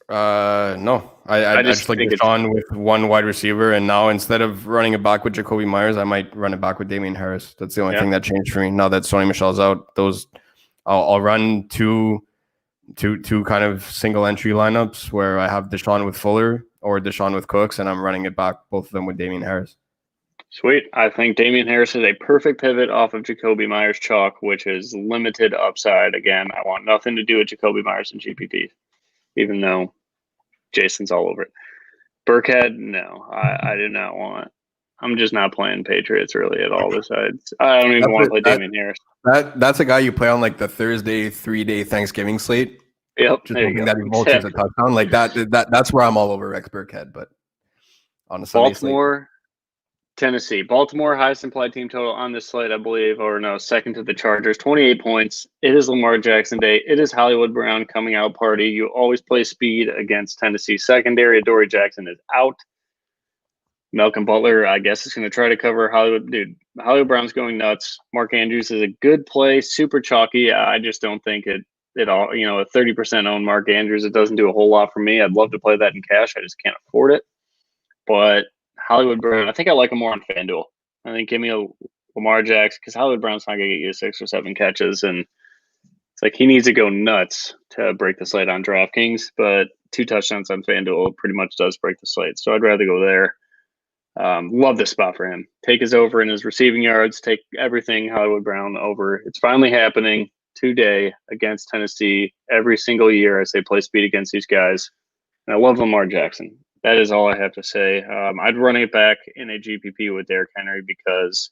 No. I just like Deshaun with one wide receiver, and now instead of running it back with Jacoby Myers, I might run it back with Damian Harris. That's the only thing that changed for me. Now that Sony Michel's out, I'll run two kind of single entry lineups where I have Deshaun with Fuller or Deshaun with Cooks, and I'm running it back, both of them with Damian Harris. Sweet. I think Damian Harris is a perfect pivot off of Jacoby Myers chalk, which is limited upside. Again, I want nothing to do with Jacoby Myers and GPP, even though Jason's all over it. Burkhead, no, I do not want. I'm just not playing Patriots really at all. Besides, I don't even want to play Damian Harris. That's a guy you play on like the Thursday 3-day Thanksgiving slate. Yep, just hoping that he vultures a touchdown like that. That's where I'm all over Rex Burkhead. But on a Sunday Baltimore, Tennessee. Baltimore, highest implied team total on this slate, I believe, or no, second to the Chargers, 28 points. It is Lamar Jackson Day. It is Hollywood Brown coming out party. You always play speed against Tennessee secondary. Adoree Jackson is out. Malcolm Butler, I guess, is going to try to cover Hollywood. Dude, Hollywood Brown's going nuts. Mark Andrews is a good play, super chalky. I just don't think it all, a 30% owned Mark Andrews, it doesn't do a whole lot for me. I'd love to play that in cash. I just can't afford it. But Hollywood Brown, I think I like him more on FanDuel. I think give me a Lamar Jackson, because Hollywood Brown's not going to get you 6 or 7 catches. And it's like he needs to go nuts to break the slate on DraftKings. But 2 touchdowns on FanDuel pretty much does break the slate. So I'd rather go there. Love this spot for him. Take his over in his receiving yards. Take everything Hollywood Brown over. It's finally happening today against Tennessee. Every single year as they play speed against these guys. And I love Lamar Jackson. That is all I have to say. I'd run it back in a GPP with Derrick Henry because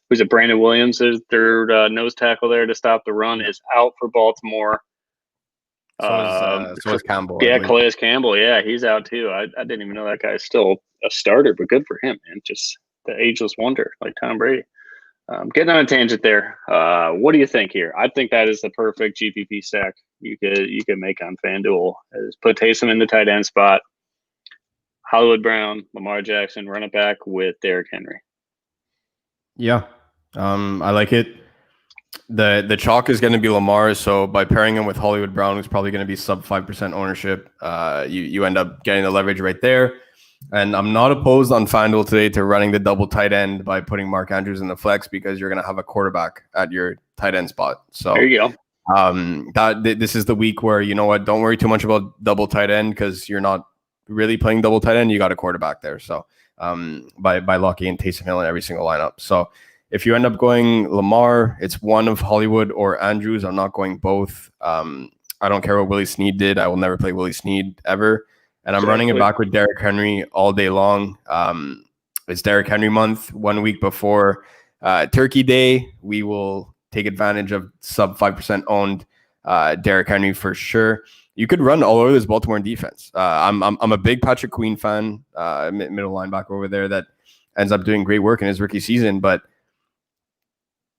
who's it? Brandon Williams, their nose tackle there to stop the run, is out for Baltimore. So is Campbell. Yeah, Calais Campbell. Yeah, he's out too. I didn't even know that guy's still a starter, but good for him, man. Just the ageless wonder, like Tom Brady. Getting on a tangent there. What do you think here? I think that is the perfect GPP stack you could make on FanDuel. Is put Taysom in the tight end spot. Hollywood Brown, Lamar Jackson, run it back with Derrick Henry. Yeah, I like it. The chalk is going to be Lamar, so by pairing him with Hollywood Brown, who's probably going to be sub 5% ownership, you end up getting the leverage right there. And I'm not opposed on FanDuel today to running the double tight end by putting Mark Andrews in the flex because you're going to have a quarterback at your tight end spot. So there you go. This is the week where, you know what, don't worry too much about double tight end because you're not really playing double tight end, you got a quarterback there. So by locking in Taysom Hill in every single lineup. So if you end up going Lamar, it's one of Hollywood or Andrews. I'm not going both. I don't care what Willie Snead did. I will never play Willie Snead ever. And I'm running it back with Derrick Henry all day long. It's Derrick Henry month. 1 week before Turkey Day, we will take advantage of sub 5% owned Derrick Henry for sure. You could run all over this Baltimore defense. I'm a big Patrick Queen fan, middle linebacker over there that ends up doing great work in his rookie season, but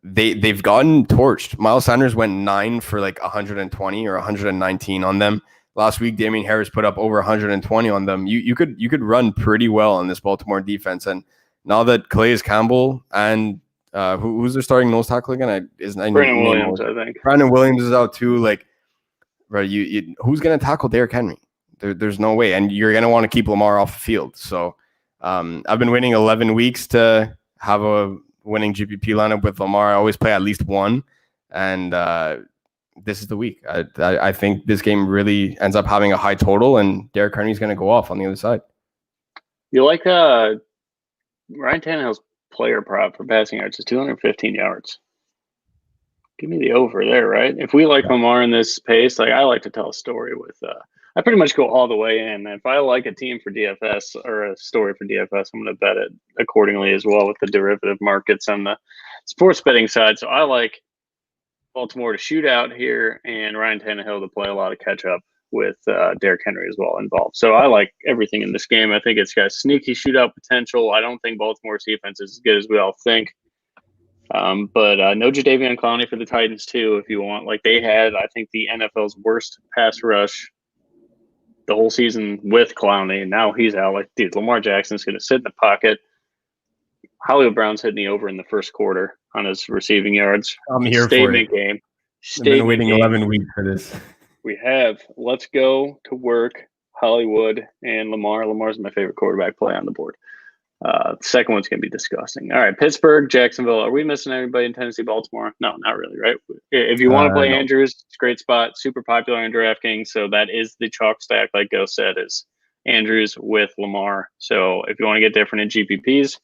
they've gotten torched. Miles Sanders went 9 for like 120 or 119 on them. Last week, Damian Harris put up over 120 on them. You could run pretty well on this Baltimore defense. And now that Calais Campbell and who's their starting nose tackle again? Brandon Williams, I think. Brandon Williams is out too. Like, right, who's going to tackle Derrick Henry? There's no way. And you're going to want to keep Lamar off the field. So I've been waiting 11 weeks to have a winning GPP lineup with Lamar. I always play at least one. And this is the week. I think this game really ends up having a high total, and Derrick Henry's going to go off on the other side. You like Ryan Tannehill's player prop for passing yards is 215 yards. Give me the over there, right? If we like Lamar in this pace, like I like to tell a story with I pretty much go all the way in. If I like a team for DFS or a story for DFS, I'm going to bet it accordingly as well with the derivative markets on the sports betting side. So I like Baltimore to shoot out here and Ryan Tannehill to play a lot of catch up with Derrick Henry as well involved. So I like everything in this game. I think it's got sneaky shootout potential. I don't think Baltimore's defense is as good as we all think. But no Jadeveon Clowney for the Titans too, if you want. Like they had, I think, the NFL's worst pass rush the whole season with Clowney, and now he's out. Like, dude, Lamar Jackson's going to sit in the pocket. Hollywood Brown's hitting the over in the first quarter on his receiving yards. I'm here Statement for it. Game. I've been waiting game. 11 weeks for this. We have. Let's go to work. Hollywood and Lamar. Lamar's my favorite quarterback play on the board. The second one's going to be disgusting. All right, Pittsburgh, Jacksonville. Are we missing anybody in Tennessee, Baltimore? No, not really, right? If you want to play Andrews, it's a great spot. Super popular in DraftKings. So that is the chalk stack, like Ghost said, is Andrews with Lamar. So if you want to get different in GPPs,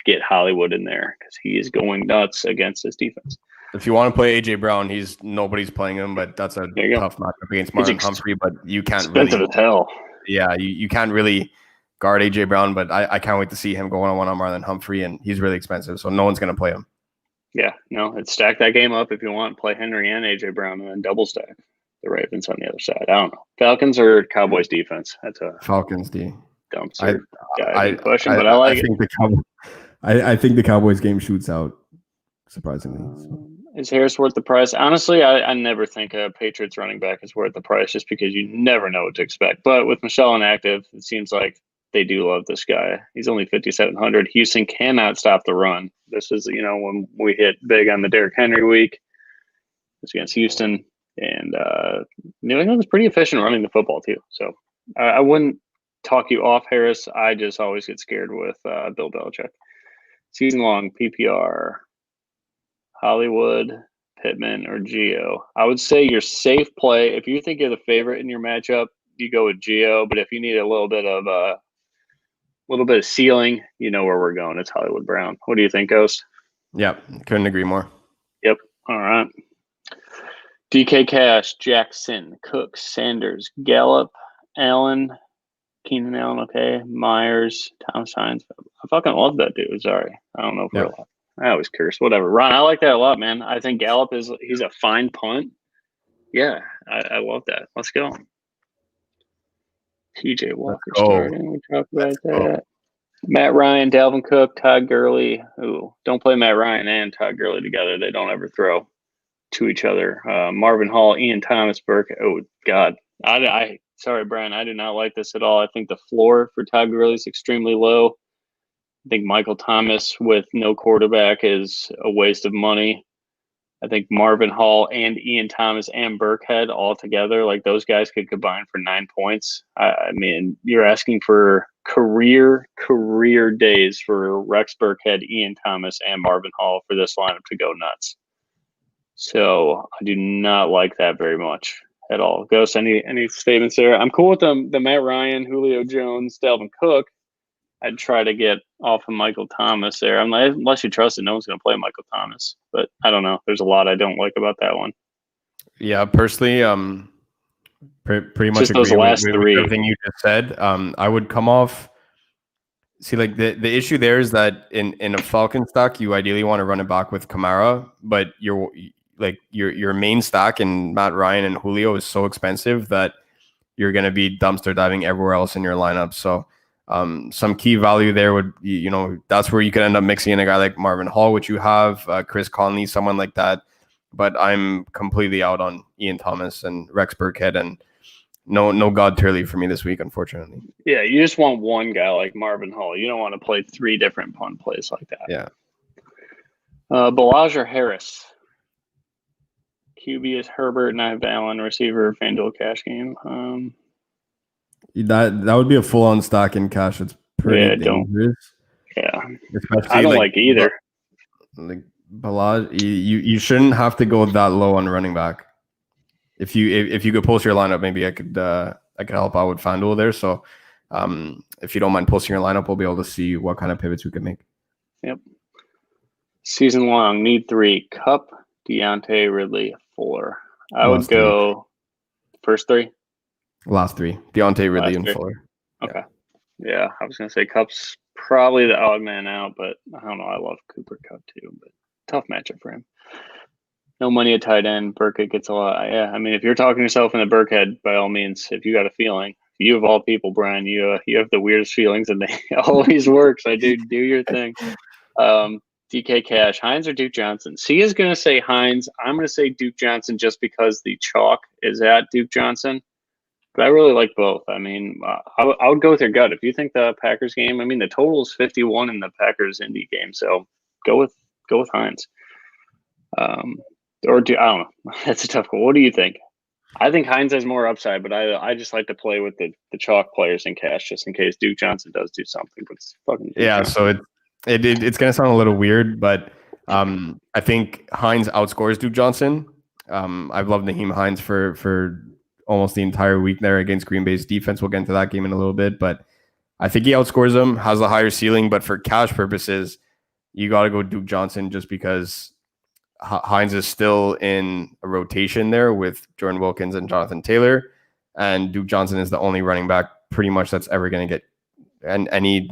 get Hollywood in there because he is going nuts against this defense. If you want to play AJ Brown, nobody's playing him, but that's a tough matchup against Marlon Humphrey. But you can't expensive really as hell. Yeah, you can't really guard AJ Brown, but I can't wait to see him go one-on-one on Marlon Humphrey, and he's really expensive, so no one's going to play him. Yeah, no, it's stack that game up if you want. Play Henry and AJ Brown, and then double stack the Ravens on the other side. I don't know. Falcons or Cowboys defense? That's a Falcons D. Dumpster question, but I like it. I think the Cowboys game shoots out, surprisingly. So. Is Harris worth the price? Honestly, I never think a Patriots running back is worth the price just because you never know what to expect. But with Michelle inactive, it seems like they do love this guy. He's only 5,700. Houston cannot stop the run. This is, when we hit big on the Derrick Henry week, it's against Houston. And New England is pretty efficient running the football too. So I wouldn't talk you off Harris. I just always get scared with Bill Belichick. Season long PPR. Hollywood, Pittman, or Geo. I would say your safe play, if you think you're the favorite in your matchup, you go with Geo. But if you need a little bit of ceiling, you know where we're going. It's Hollywood Brown. What do you think, Ghost? Yep, couldn't agree more. Yep. All right. DK Cash, Jackson, Cook, Sanders, Gallup, Allen, Keenan Allen, okay, Myers, Thomas Hines. I fucking love that dude. Sorry. I don't know if we're allowed. I always curse. Whatever. Ron, I like that a lot, man. I think Gallup he's a fine punt. Yeah, I love that. Let's go. TJ Walker starting. We talked about that. Matt Ryan, Dalvin Cook, Todd Gurley. Ooh, don't play Matt Ryan and Todd Gurley together. They don't ever throw to each other. Marvin Hall, Ian Thomas, Burke. Oh, God. Sorry, Brian. I do not like this at all. I think the floor for Todd Gurley is extremely low. I think Michael Thomas with no quarterback is a waste of money. I think Marvin Hall and Ian Thomas and Burkhead all together, like those guys could combine for 9 points. I mean, you're asking for career days for Rex Burkhead, Ian Thomas, and Marvin Hall for this lineup to go nuts. So I do not like that very much at all. Ghost, any statements there? I'm cool with the Matt Ryan, Julio Jones, Dalvin Cook. I'd try to get off of Michael Thomas there. Unless you trust it, no one's going to play Michael Thomas. But I don't know. There's a lot I don't like about that one. Yeah, personally, pretty much Just agree those last with three. everything you just said. I would come off. See, like the issue there is that in a Falcon stack, you ideally want to run it back with Kamara, but your main stack in Matt Ryan and Julio is so expensive that you're going to be dumpster diving everywhere else in your lineup. So some key value there would be, that's where you could end up mixing in a guy like Marvin Hall, which you have, Chris Conley, someone like that. But I'm completely out on Ian Thomas and Rex Burkhead, and no God Turley for me this week, unfortunately. Yeah, you just want one guy like Marvin Hall. You don't want to play three different punt plays like that. Yeah. Bellage or Harris? QB is Herbert, and I have Allen, receiver, FanDuel cash game. That would be a full-on stack in cash. It's pretty dangerous. Especially I don't like either. Like Bellage, you shouldn't have to go that low on running back. If you could post your lineup, maybe I could help out with FanDuel there. So if you don't mind posting your lineup, we'll be able to see what kind of pivots we can make. Yep. Season long, need 3. Cup, Deontay, Ridley, Fuller. I would go first 3. Last 3. Deontay, Ridley, and Fuller. Okay. Yeah, I was going to say Cup's probably the odd man out, but I don't know. I love Cooper Cup too, but tough matchup for him. No money at tight end. Burkhead gets a lot. Yeah, I mean, if you're talking yourself in the Burkhead, by all means, if you got a feeling, you of all people, Brian, you have the weirdest feelings, and they always works. I do your thing. DK Cash, Hines or Duke Johnson? C is going to say Hines. I'm going to say Duke Johnson just because the chalk is at Duke Johnson. But I really like both. I mean, I would go with your gut. If you think the Packers game, I mean, the total is 51 in the Packers Indy game, so go with Hines. I don't know. That's a tough one. What do you think? I think Hines has more upside, but I just like to play with the chalk players in cash just in case Duke Johnson does do something. But it's fucking Duke Johnson. So it's gonna sound a little weird, but I think Hines outscores Duke Johnson. I've loved Nyheim Hines for almost the entire week there against Green Bay's defense. We'll get into that game in a little bit, but I think he outscores him, has a higher ceiling. But for cash purposes, you got to go Duke Johnson just because Hines is still in a rotation there with Jordan Wilkins and Jonathan Taylor, and Duke Johnson is the only running back pretty much that's ever going to get any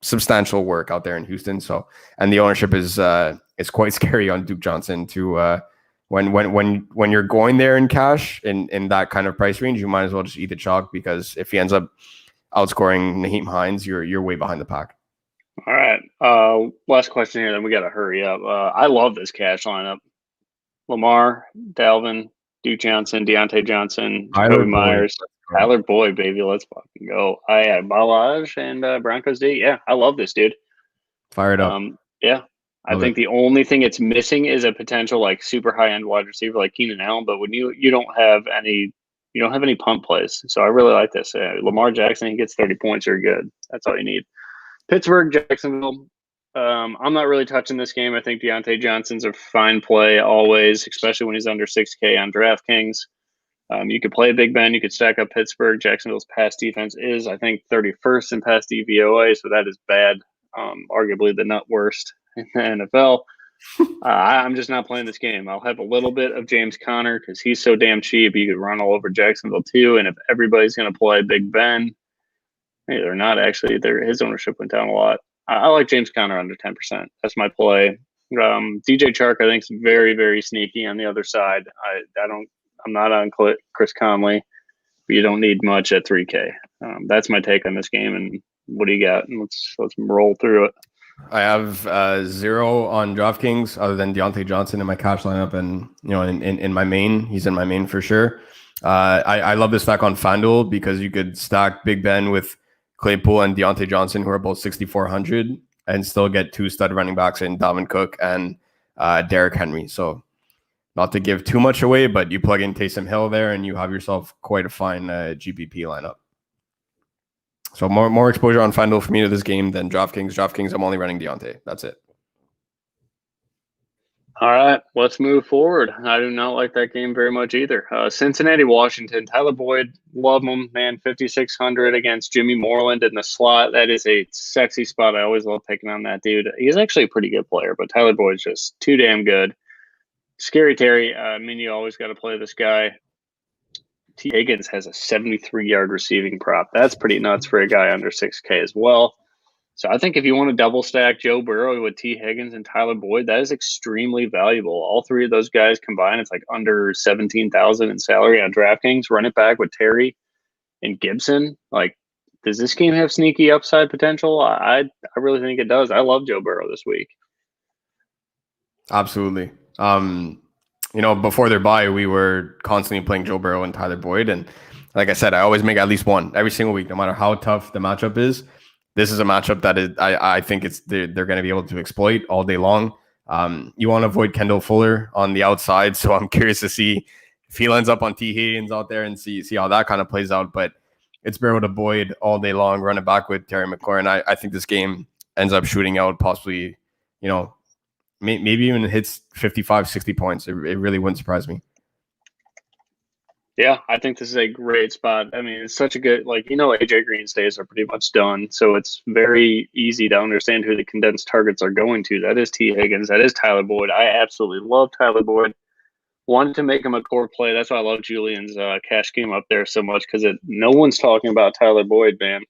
substantial work out there in Houston. So, and the ownership is quite scary on Duke Johnson to when you're going there in cash in that kind of price range, you might as well just eat the chalk, because if he ends up outscoring Nyheim Hines, you're way behind the pack. All right. Last question here, then we got to hurry up. I love this cash lineup. Lamar, Dalvin, Duke Johnson, Deontay Johnson, Jacoby Myers, Tyler Boyd, baby. Let's fucking go. I have Bellage and Broncos D. Yeah, I love this, dude. Fire it up. Yeah. I think the only thing it's missing is a potential like super high end wide receiver like Keenan Allen. But when you don't have any punt plays, so I really like this. Lamar Jackson, he gets 30 points, you're good. That's all you need. Pittsburgh Jacksonville. I'm not really touching this game. I think Deontay Johnson's a fine play always, especially when he's under 6K on DraftKings. You could play Big Ben. You could stack up Pittsburgh. Jacksonville's pass defense is, I think, 31st in pass DVOA, so that is bad. Arguably the nut worst in the NFL. I'm just not playing this game. I'll have a little bit of James Conner because he's so damn cheap. You could run all over Jacksonville too. And if everybody's going to play Big Ben, hey, they're not actually. His ownership went down a lot. I like James Conner under 10%. That's my play. DJ Chark, I think, is very, very sneaky on the other side. I'm not on Chris Conley, but you don't need much at 3K. That's my take on this game. And what do you got? And let's roll through it. I have 0 on DraftKings other than Deontay Johnson in my cash lineup, and in my main, he's in my main for sure. I love this stack on FanDuel because you could stack Big Ben with Claypool and Deontay Johnson, who are both 6,400, and still get 2 stud running backs in Dalvin Cook and Derrick Henry. So not to give too much away, but you plug in Taysom Hill there and you have yourself quite a fine GPP lineup. So more exposure on FanDuel for me to this game than DraftKings. DraftKings, I'm only running Deontay. That's it. All right, let's move forward. I do not like that game very much either. Cincinnati, Washington. Tyler Boyd, love him, man. 5,600 against Jimmy Moreland in the slot. That is a sexy spot. I always love picking on that dude. He's actually a pretty good player, but Tyler Boyd's just too damn good. Scary Terry. I mean, you always got to play this guy. T. Higgins has a 73-yard receiving prop. That's pretty nuts for a guy under 6K as well. So I think if you want to double stack Joe Burrow with T. Higgins and Tyler Boyd, that is extremely valuable. All three of those guys combined, it's like under 17,000 in salary on DraftKings. Run it back with Terry and Gibson. Like, does this game have sneaky upside potential? I really think it does. I love Joe Burrow this week. Absolutely. Before their bye, we were constantly playing Joe Burrow and Tyler Boyd. And like I said, I always make at least one every single week, no matter how tough the matchup is. This is a matchup that I think they're going to be able to exploit all day long. You want to avoid Kendall Fuller on the outside, so I'm curious to see if he ends up on T. Higgins out there and see how that kind of plays out. But it's Burrow to Boyd all day long, run it back with Terry McLaurin. I think this game ends up shooting out possibly, maybe even hits 55, 60 points. It really wouldn't surprise me. Yeah, I think this is a great spot. I mean, it's such a good, AJ Green's days are pretty much done. So it's very easy to understand who the condensed targets are going to. That is T. Higgins. That is Tyler Boyd. I absolutely love Tyler Boyd. Wanted to make him a core play. That's why I love Julian's cash game up there so much, because no one's talking about Tyler Boyd, man.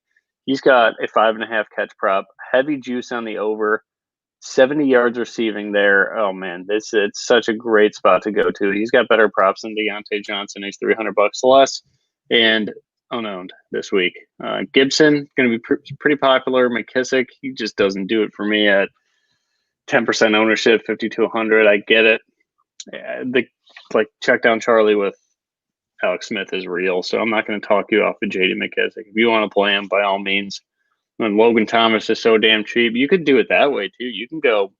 He's got a 5.5 catch prop, heavy juice on the over. 70 yards receiving there. Oh man, it's such a great spot to go to. He's got better props than Deontay Johnson. He's $300 less and unowned this week. Gibson going to be pretty popular. McKissick, he just doesn't do it for me at 10% ownership, 5,200. I get it. Check down Charlie with Alex Smith is real, so I'm not going to talk you off of JD McKissick. If you want to play him, by all means. When Logan Thomas is so damn cheap, you could do it that way too. You can go,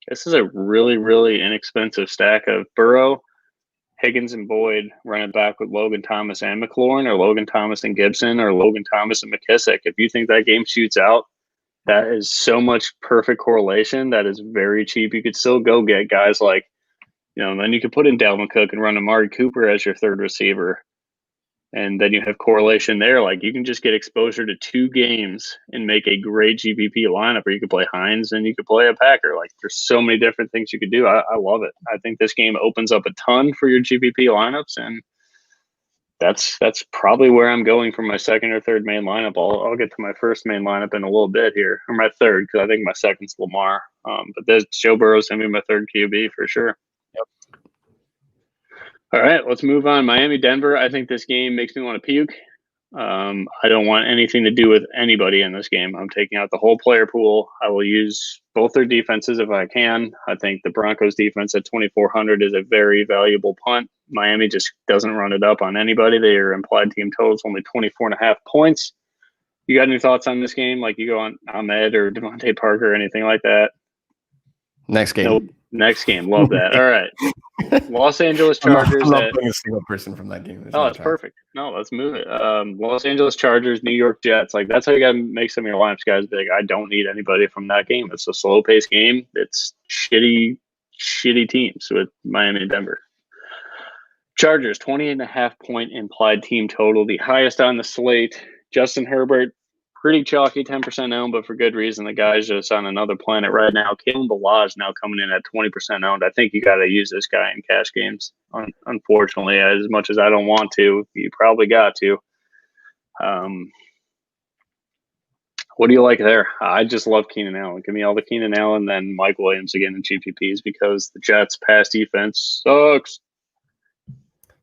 this is a really, really inexpensive stack of Burrow, Higgins, and Boyd, running back with Logan Thomas and McLaurin, or Logan Thomas and Gibson, or Logan Thomas and McKissick. If you think that game shoots out, that is so much perfect correlation. That is very cheap. You could still go get guys like, then you could put in Dalvin Cook and run Amari Cooper as your third receiver. And then you have correlation there. Like, you can just get exposure to 2 games and make a great GPP lineup, or you could play Hines and you could play a Packer. Like, there's so many different things you could do. I love it. I think this game opens up a ton for your GPP lineups, and that's probably where I'm going for my second or third main lineup. I'll get to my first main lineup in a little bit here, or my third, because I think my second's Lamar. But there's Joe Burrow's going to be my third QB for sure. Yep. All right, let's move on. Miami, Denver. I think this game makes me want to puke. I don't want anything to do with anybody in this game. I'm taking out the whole player pool. I will use both their defenses if I can. I think the Broncos defense at 2,400 is a very valuable punt. Miami just doesn't run it up on anybody. Their implied team total is only 24.5 points. You got any thoughts on this game? Like, you go on Ahmed or Devontae Parker or anything like that? Next game. Nope. Next game. Love that. All right. Los Angeles Chargers. I'm not playing a single person from that game. It's perfect. No, let's move it. Los Angeles Chargers, New York Jets. Like, that's how you got to make some of your lineups, guys. Be like, I don't need anybody from that game. It's a slow-paced game. It's shitty teams with Miami and Denver. Chargers, 20.5 point implied team total, the highest on the slate. Justin Herbert, pretty chalky, 10% owned, but for good reason. The guy's just on another planet right now. Caitlyn Bellage now coming in at 20% owned. I think you got to use this guy in cash games. Unfortunately, as much as I don't want to, you probably got to. What do you like there? I just love Keenan Allen. Give me all the Keenan Allen, then Mike Williams again in GPPs, because the Jets' pass defense sucks.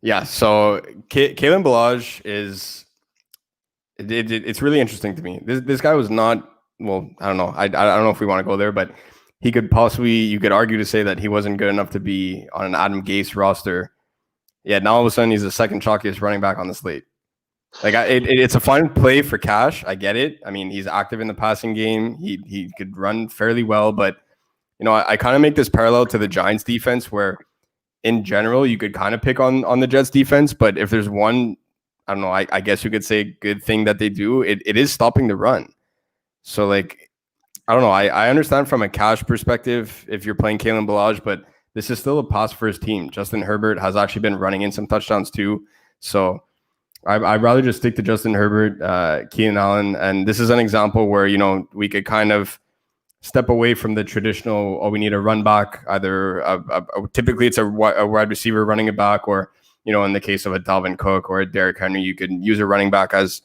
Yeah, so Caitlyn Bellage is it's really interesting to me. This guy was not, well, I don't know. I don't know if we want to go there, but he could possibly, you could argue to say that he wasn't good enough to be on an Adam Gase roster. Yeah, now all of a sudden he's the second chalkiest running back on the slate. Like, it's a fine play for cash. I get it. I mean, he's active in the passing game. He could run fairly well, but I kind of make this parallel to the Giants defense, where in general you could kind of pick on the Jets defense, but if there's one, I don't know, I guess you could say good thing that they do, it is stopping the run. So, like, I don't know. I understand from a cash perspective if you're playing Caitlyn Bellage, but this is still a pass-first team. Justin Herbert has actually been running in some touchdowns too. So I'd rather just stick to Justin Herbert, Keenan Allen. And this is an example where, we could kind of step away from the traditional, we need a run back, either typically it's a wide receiver running it back, or, in the case of a Dalvin Cook or a Derrick Henry, you could use a running back as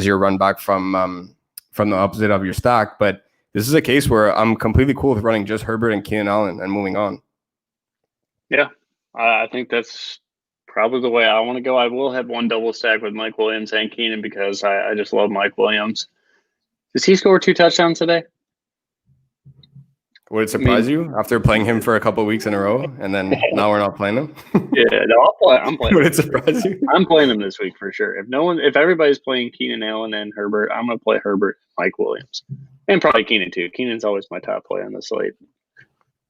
your run back from the opposite of your stack. But this is a case where I'm completely cool with running just Herbert and Keenan Allen and moving on. Yeah, I think that's probably the way I want to go. I will have one double stack with Mike Williams and Keenan because I just love Mike Williams. Does he score 2 touchdowns today? Would it surprise you after playing him for a couple of weeks in a row, and then now we're not playing him? Yeah, no, I'm playing. Would it surprise you? I'm playing him this week for sure. If everybody's playing Keenan Allen and Herbert, I'm going to play Herbert, Mike Williams, and probably Keenan too. Keenan's always my top play on the slate.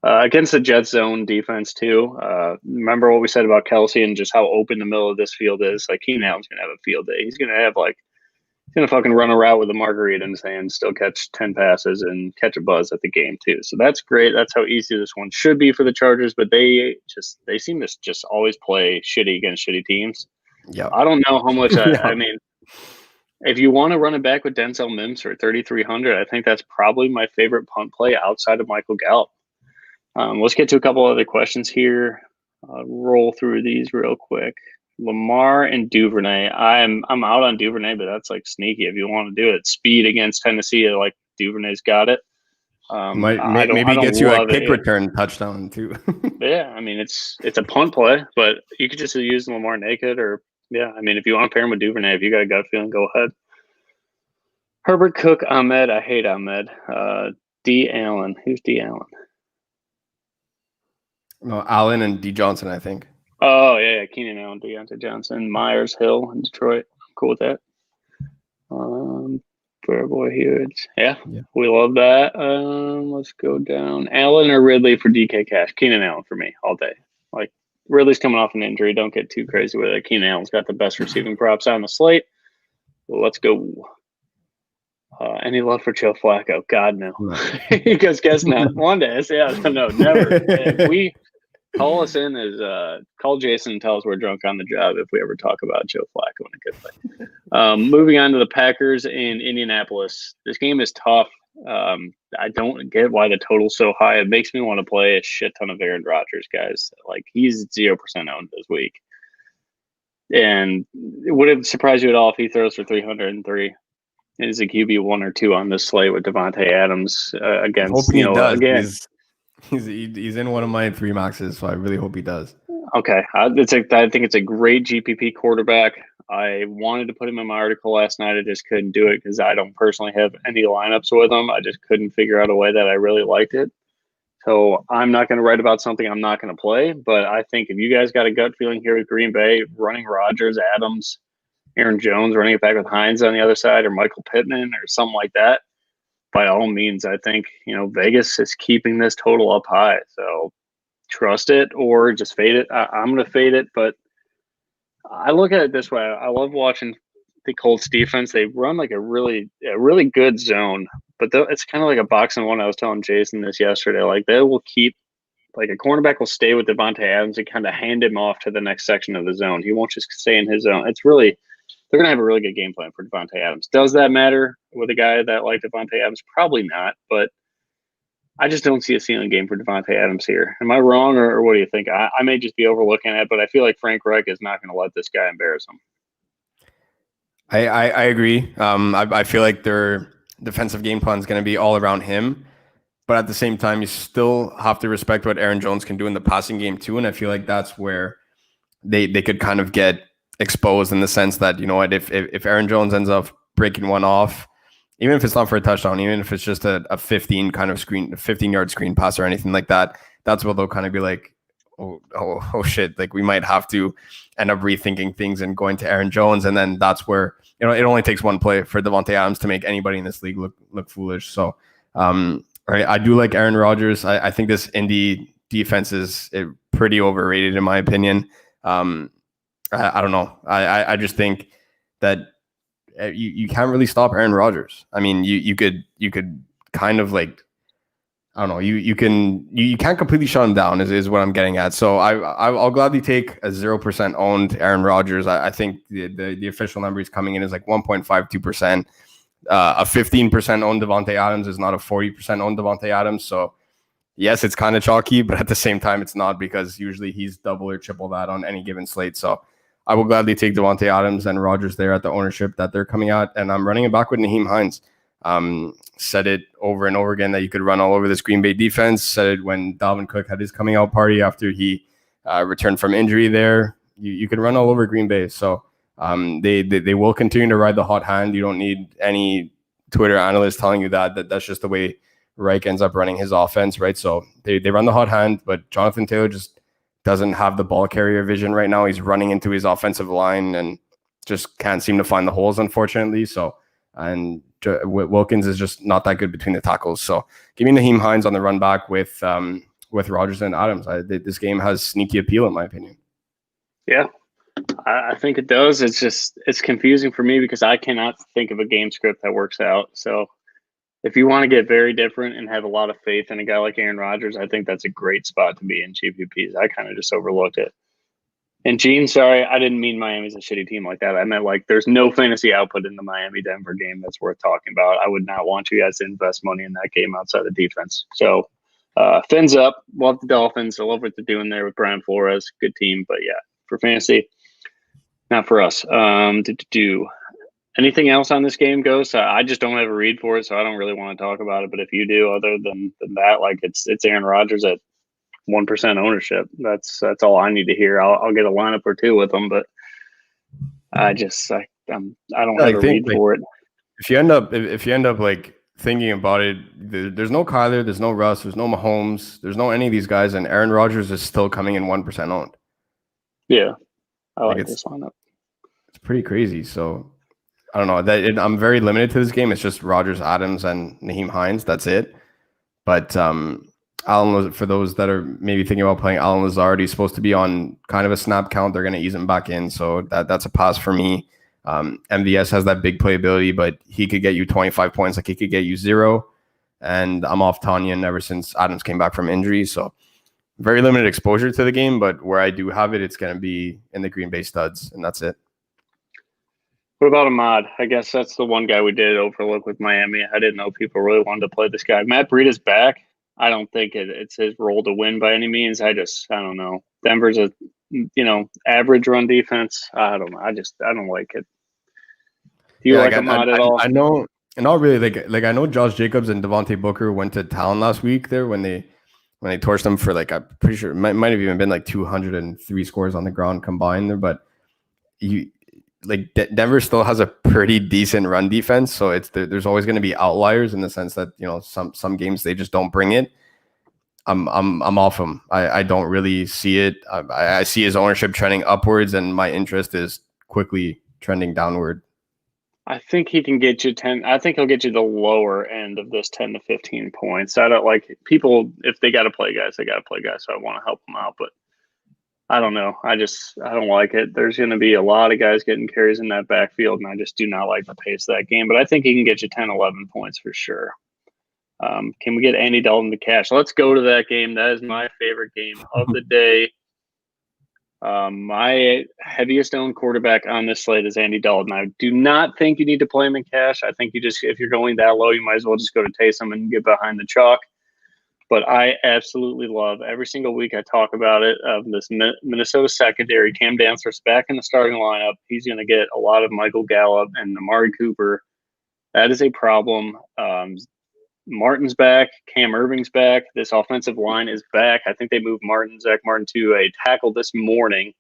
Against the Jets zone defense too. Remember what we said about Kelsey and just how open the middle of this field is. Like, Keenan Allen's going to have a field day. He's going to have he's going to fucking run a route with a margarita in his hand, still catch 10 passes and catch a buzz at the game too. So that's great. That's how easy this one should be for the Chargers, but they seem to just always play shitty against shitty teams. Yeah. I don't know how much I mean, if you want to run it back with Denzel Mims for 3,300, I think that's probably my favorite punt play outside of Michael Gallup. Let's get to a couple other questions here. Roll through these real quick. Lamar and Duvernay. I'm out on Duvernay, but that's sneaky if you want to do it. Speed against Tennessee, Duvernay's got it. Maybe gets you a kick return touchdown too. Yeah, I mean it's a punt play, but you could just use Lamar naked, or if you want to pair him with Duvernay, if you got a gut feeling, go ahead. Herbert, Cook, Ahmed. I hate Ahmed. D. Allen. Who's D. Allen? No, Allen and D. Johnson, I think. Oh, yeah. Keenan Allen, Deontay Johnson, Myers, Hill in Detroit. I'm cool with that. Fairboy Hewitts. Yeah, we love that. Let's go down. Allen or Ridley for DK Cash? Keenan Allen for me all day. Ridley's coming off an injury. Don't get too crazy with it. Keenan Allen's got the best receiving props on the slate. Well, let's go. Any love for Joe Flacco? God, no. He goes, guess not. One day. Yeah, no, never. If we call us in as call Jason and tell us we're drunk on the job if we ever talk about Joe Flacco in a good way. Moving on to the Packers in Indianapolis. This game is tough. I don't get why the total's so high. It makes me want to play a shit ton of Aaron Rodgers, guys. He's 0% owned this week. And would it surprise you at all if he throws for 303? Is a QB 1 or 2 on this slate with Devontae Adams against, he does. Again. He's in one of my 3 maxes, so I really hope he does. Okay. I think it's a great GPP quarterback. I wanted to put him in my article last night. I just couldn't do it because I don't personally have any lineups with him. I just couldn't figure out a way that I really liked it. So I'm not going to write about something I'm not going to play. But I think if you guys got a gut feeling here with Green Bay, running Rodgers, Adams, Aaron Jones, running it back with Hines on the other side, or Michael Pittman or something like that, by all means, I think, Vegas is keeping this total up high. So trust it or just fade it. I'm going to fade it, but I look at it this way. I love watching the Colts defense. They run a really good zone, but it's kind of like a box and one. I was telling Jason this yesterday. They will keep, a cornerback will stay with Devontae Adams and kind of hand him off to the next section of the zone. He won't just stay in his zone. They're going to have a really good game plan for Devontae Adams. Does that matter with a guy that like Devontae Adams? Probably not, but I just don't see a ceiling game for Devontae Adams here. Am I wrong, or what do you think? I may just be overlooking it, but I feel like Frank Reich is not going to let this guy embarrass him. I agree. I feel like their defensive game plan is going to be all around him, but at the same time, you still have to respect what Aaron Jones can do in the passing game too, and I feel like that's where they could kind of get exposed in the sense that, if Aaron Jones ends up breaking one off, even if it's not for a touchdown, even if it's just a 15-yard screen pass or anything like that, that's what they'll kind of be like, oh shit, we might have to end up rethinking things and going to Aaron Jones. And then that's where, it only takes one play for Devontae Adams to make anybody in this league look foolish. So I do like Aaron Rodgers. I think this Indy defense is pretty overrated in my opinion. I don't know. I just think that you can't really stop Aaron Rodgers. I mean, you could kind of I don't know. You can't completely shut him down is what I'm getting at. So I'll gladly take a 0% owned Aaron Rodgers. I think the official number is coming in is like 1.52%. A 15% owned Devontae Adams is not a 40% owned Devontae Adams. So yes, it's kind of chalky, but at the same time, it's not, because usually he's double or triple that on any given slate. So I will gladly take Devontae Adams and Rodgers there at the ownership that they're coming at, and I'm running it back with Nyheim Hines. Said it over and over again that you could run all over this Green Bay defense. Said it when Dalvin Cook had his coming out party after he returned from injury there. You could run all over Green Bay. So they will continue to ride the hot hand. You don't need any Twitter analyst telling you that's just the way Reich ends up running his offense, right? So they run the hot hand, but Jonathan Taylor just doesn't have the ball carrier vision right now. He's running into his offensive line and just can't seem to find the holes, unfortunately. So, and Wilkins is just not that good between the tackles. So give me Nyheim Hines on the run back with Rodgers and Adams. This game has sneaky appeal, in my opinion. Yeah, I think it does. It's confusing for me because I cannot think of a game script that works out. So if you want to get very different and have a lot of faith in a guy like Aaron Rodgers, I think that's a great spot to be in GPPs. I kind of just overlooked it. And Gene, sorry, I didn't mean Miami's a shitty team like that. I meant like there's no fantasy output in the Miami-Denver game that's worth talking about. I would not want you guys to invest money in that game outside of defense. So fins up. Love the Dolphins. I love what they're doing there with Brian Flores. Good team. But yeah, for fantasy, not for us. Anything else on this game, Ghost? I just don't have a read for it, so I don't really want to talk about it. But if you do, other than that, like it's Aaron Rodgers at 1% ownership. That's all I need to hear. I'll get a lineup or two with them, but I don't have a read for it. If you end up like thinking about it, there's no Kyler, there's no Russ, there's no Mahomes, there's no any of these guys, and Aaron Rodgers is still coming in 1% owned. Yeah, I like this lineup. It's pretty crazy. So I don't know. I'm very limited to this game. It's just Rodgers, Adams, and Nyheim Hines. That's it. But Allen, for those that are maybe thinking about playing, Allen Lazard, he's supposed to be on kind of a snap count. They're going to ease him back in. So that's a pass for me. MVS has that big playability, but he could get you 25 points. Like he could get you 0. And I'm off Tanyan ever since Adams came back from injury. So very limited exposure to the game. But where I do have it, it's going to be in the Green Bay studs. And that's it. What about Ahmad? I guess that's the one guy we did overlook with Miami. I didn't know people really wanted to play this guy. Matt Breida's back. I don't think it's his role to win by any means. I don't know. Denver's a average run defense. I don't know. I don't like it. Do you like Ahmad at all? I know, and not really. Like I know Josh Jacobs and Devontae Booker went to town last week there when they torched them for like, I'm pretty sure it might have even been like 203 scores on the ground combined there, but Denver still has a pretty decent run defense, so there's always going to be outliers in the sense that some games they just don't bring it. I'm off him. I don't really see it. I see his ownership trending upwards, and my interest is quickly trending downward. I think he can get you 10. I think he'll get you the lower end of this 10 to 15 points. I don't like people if they got to play guys, they got to play guys. So I want to help them out, but I don't know. I don't like it. There's going to be a lot of guys getting carries in that backfield, and I just do not like the pace of that game. But I think he can get you 10, 11 points for sure. Can we get Andy Dalton to cash? Let's go to that game. That is my favorite game of the day. My heaviest owned quarterback on this slate is Andy Dalton. I do not think you need to play him in cash. I think if you're going that low, you might as well just go to Taysom and get behind the chalk. But I absolutely love every single week I talk about it. This Minnesota secondary, Cam Dantzler's back in the starting lineup. He's going to get a lot of Michael Gallup and Amari Cooper. That is a problem. Martin's back. Cam Irving's back. This offensive line is back. I think they moved Zach Martin to a tackle this morning.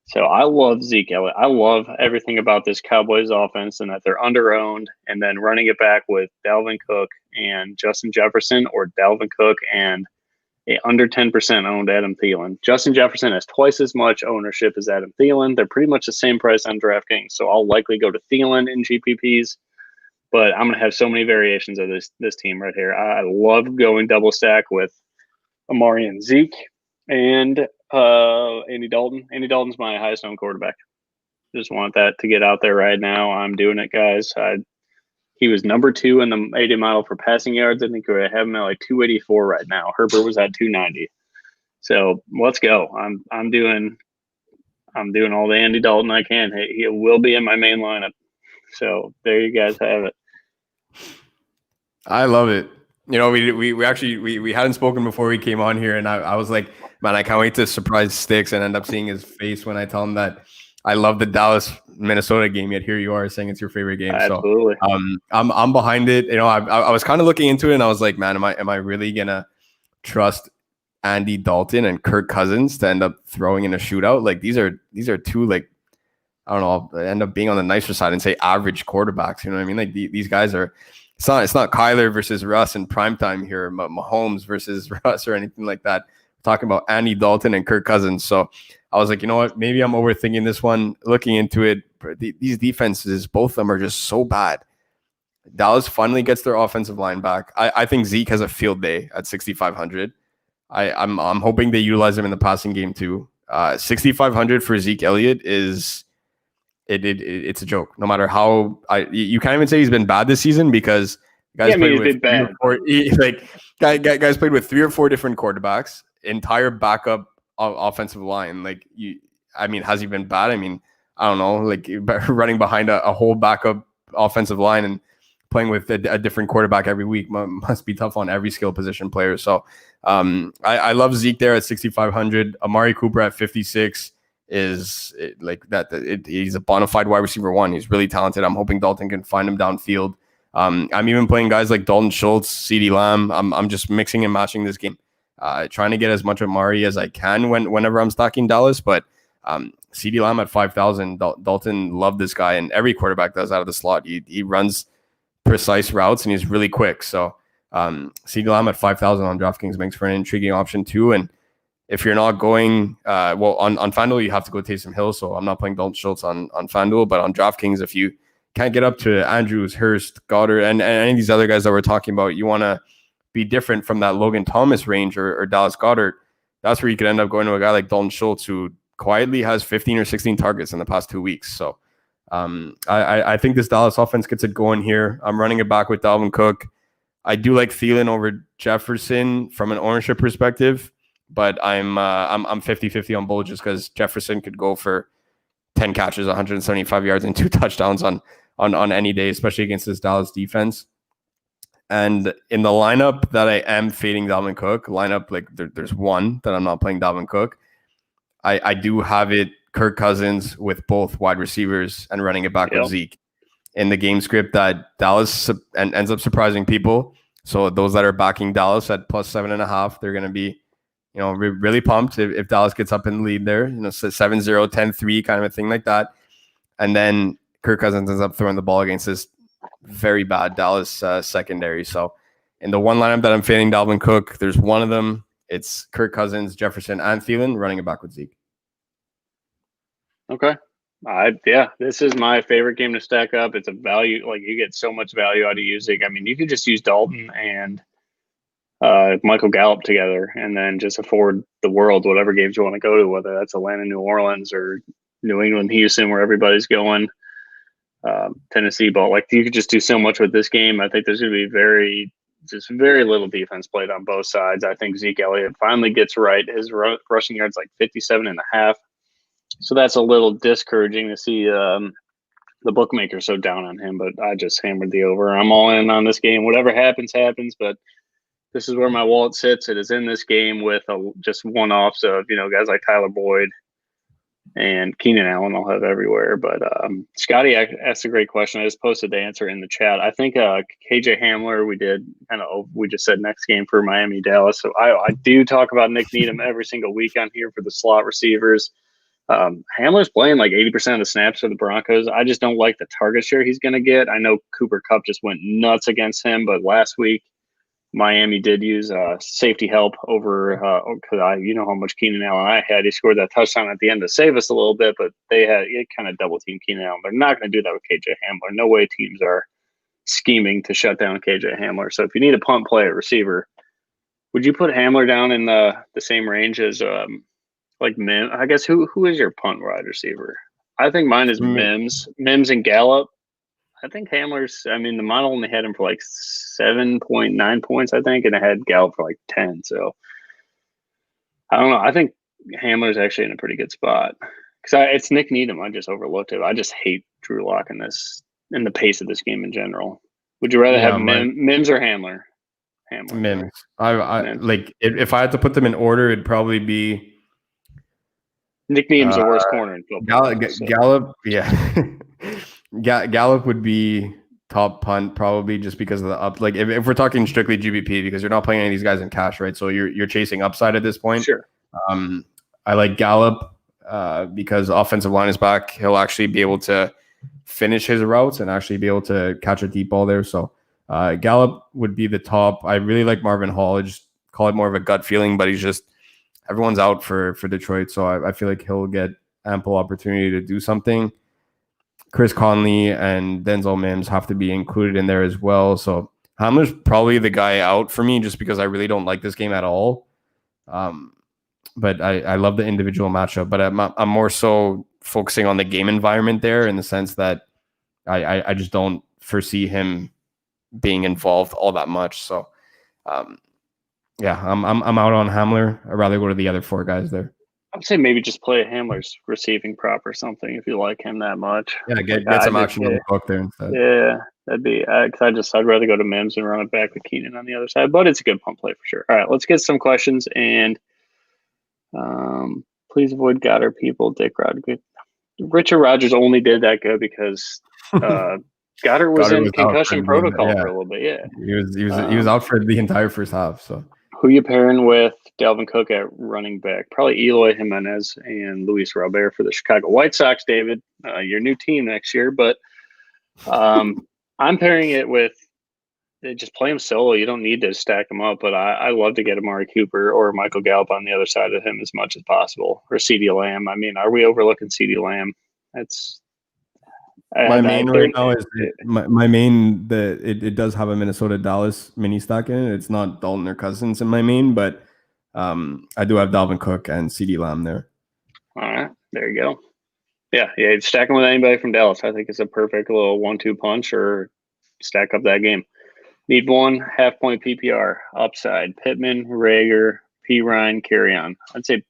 So I love Zeke Elliott. I love everything about this Cowboys offense and that they're under-owned, and then running it back with Dalvin Cook and Justin Jefferson, or Dalvin Cook and a under 10% owned Adam Thielen. Justin Jefferson has twice as much ownership as Adam Thielen. They're pretty much the same price on DraftKings, so I'll likely go to Thielen in GPPs, but I'm going to have so many variations of this team right here. I love going double stack with Amari and Zeke and Andy Dalton. Andy Dalton's my highest owned quarterback. Just want that to get out there right now. I'm doing it, guys. He was number 2 in the 80 model for passing yards. I think we have him at like 284 right now. Herbert was at 290. So let's go. I'm doing all the Andy Dalton I can. He will be in my main lineup. So there you guys have it. I love it. You know, we actually hadn't spoken before we came on here, and I was like, man, I can't wait to surprise Stix and end up seeing his face when I tell him that I love the Dallas Minnesota game. Yet here you are saying it's your favorite game. Absolutely. So I'm behind it. You know, I was kind of looking into it, and I was like, man, am I really gonna trust Andy Dalton and Kirk Cousins to end up throwing in a shootout? Like these are two, like, I don't know, end up being on the nicer side and say average quarterbacks. You know what I mean? Like these guys are. It's not Kyler versus Russ in primetime here, Mahomes versus Russ or anything like that. We're talking about Andy Dalton and Kirk Cousins. So I was like, you know what? Maybe I'm overthinking this one. Looking into it, these defenses, both of them are just so bad. Dallas finally gets their offensive line back. I think Zeke has a field day at 6,500. I'm hoping they utilize him in the passing game too. 6,500 for Zeke Elliott is... It's a joke. No matter how you can't even say he's been bad this season because guys played with guys played with 3 or 4 different quarterbacks, entire backup offensive line. Like has he been bad? I mean, I don't know. Like running behind a whole backup offensive line and playing with a different quarterback every week must be tough on every skill position player. So I love Zeke there at 6,500. Amari Cooper at 56. Is like that. He's a bona fide wide receiver 1. He's really talented. I'm hoping Dalton can find him downfield. I'm even playing guys like Dalton Schultz, CeeDee Lamb. I'm just mixing and matching this game, trying to get as much Amari as I can whenever I'm stocking Dallas. But CeeDee Lamb at 5,000. Dalton loved this guy, and every quarterback does out of the slot. He runs precise routes and he's really quick. So CeeDee Lamb at 5,000 on DraftKings makes for an intriguing option too. And if you're not going, on FanDuel, you have to go Taysom Hill. So I'm not playing Dalton Schultz on FanDuel, but on DraftKings, if you can't get up to Andrews, Hurst, Goddard, and any of these other guys that we're talking about, you want to be different from that Logan Thomas range or Dallas Goedert. That's where you could end up going to a guy like Dalton Schultz, who quietly has 15 or 16 targets in the past 2 weeks. So I think this Dallas offense gets it going here. I'm running it back with Dalvin Cook. I do like Thielen over Jefferson from an ownership perspective. But I'm 50-50 on both just because Jefferson could go for 10 catches, 175 yards, and 2 touchdowns on any day, especially against this Dallas defense. And in the lineup that I am fading Dalvin Cook, there's one that I'm not playing Dalvin Cook. I do have it Kirk Cousins with both wide receivers and running it back with Zeke. In the game script that Dallas ends up surprising people. So those that are backing Dallas at plus 7.5, they're going to be really pumped if Dallas gets up in the lead there, 7-0, 10-3 kind of a thing like that. And then Kirk Cousins ends up throwing the ball against this very bad Dallas secondary. So in the one lineup that I'm fading Dalvin Cook, there's one of them. It's Kirk Cousins, Jefferson, and Thielen running it back with Zeke. Okay. This is my favorite game to stack up. It's a value. Like, you get so much value out of using. I mean, you could just use Dalton and Michael Gallup together and then just afford the world whatever games you want to go to, whether that's Atlanta, New Orleans, or New England, Houston, where everybody's going, Tennessee ball. Like, you could just do so much with this game. I think there's going to be very little defense played on both sides. I think Zeke Elliott finally gets right. His rushing yards like 57.5. So that's a little discouraging to see the bookmaker so down on him, but I just hammered the over. I'm all in on this game. Whatever happens, but this is where my wallet sits. It is in this game with just one-offs of, guys like Tyler Boyd and Keenan Allen I'll have everywhere. But Scotty asked a great question. I just posted the answer in the chat. I think KJ Hamler, we just said next game for Miami, Dallas. So I do talk about Nick Needham every single week on here for the slot receivers. Hamler's playing like 80% of the snaps for the Broncos. I just don't like the target share he's going to get. I know Cooper Kupp just went nuts against him, but last week Miami did use safety help over because how much Keenan Allen I had. He scored that touchdown at the end to save us a little bit, but it kind of double team Keenan Allen. They're not going to do that with KJ Hamler. No way teams are scheming to shut down KJ Hamler. So if you need a punt play at receiver, would you put Hamler down in the same range as like Mims? I guess who is your punt wide receiver? I think mine is Mims and Gallup. I think Hamler's. I mean, the model only had him for like 7.9 points, I think, and it had Gallup for like 10. So I don't know. I think Hamler's actually in a pretty good spot because it's Nick Needham. I just overlooked it. I just hate Drew Lock in the pace of this game in general. Would you rather have Mims or Hamler? Mims. I like if I had to put them in order, it'd probably be Nick Needham's the worst corner in football. Gallup, yeah. Gallup would be top punt probably just because of the up. Like if we're talking strictly GBP, because you're not playing any of these guys in cash, right? So you're chasing upside at this point. Sure. I like Gallup because offensive line is back. He'll actually be able to finish his routes and actually be able to catch a deep ball there. So Gallup would be the top. I really like Marvin Hall. I just call it more of a gut feeling, but everyone's out for Detroit. So I feel like he'll get ample opportunity to do something. Chris Conley and Denzel Mims have to be included in there as well. So Hamler's probably the guy out for me just because I really don't like this game at all. But I love the individual matchup. But I'm more so focusing on the game environment there in the sense that I just don't foresee him being involved all that much. So yeah, I'm out on Hamler. I'd rather go to the other four guys there. I'd say maybe just play Hamler's receiving prop or something if you like him that much. Yeah, get some action on the book there instead. Yeah, that'd be. I'd rather go to Mims and run it back with Keenan on the other side. But it's a good punt play for sure. All right, let's get some questions and please avoid Goddard people. Dick Rodgers. Richard Rodgers only did that good because Goddard was in concussion protocol for a little bit. Yeah, he was out for the entire first half. So. Who you pairing with Dalvin Cook at running back? Probably Eloy Jimenez and Luis Robert for the Chicago White Sox, David. Your new team next year. But I'm pairing it with just play him solo. You don't need to stack him up. But I love to get Amari Cooper or Michael Gallup on the other side of him as much as possible. Or CeeDee Lamb. I mean, are we overlooking CeeDee Lamb? My main right now is my main. It does have a Minnesota Dallas mini stack in it. It's not Dalton or Cousins in my main, but I do have Dalvin Cook and CeeDee Lamb there. All right, there you go. Yeah, stack them with anybody from Dallas. I think it's a perfect little 1-2 punch or stack up that game. Need one half-point PPR upside. Pittman, Rager, P. Ryan, Carrion. I'd say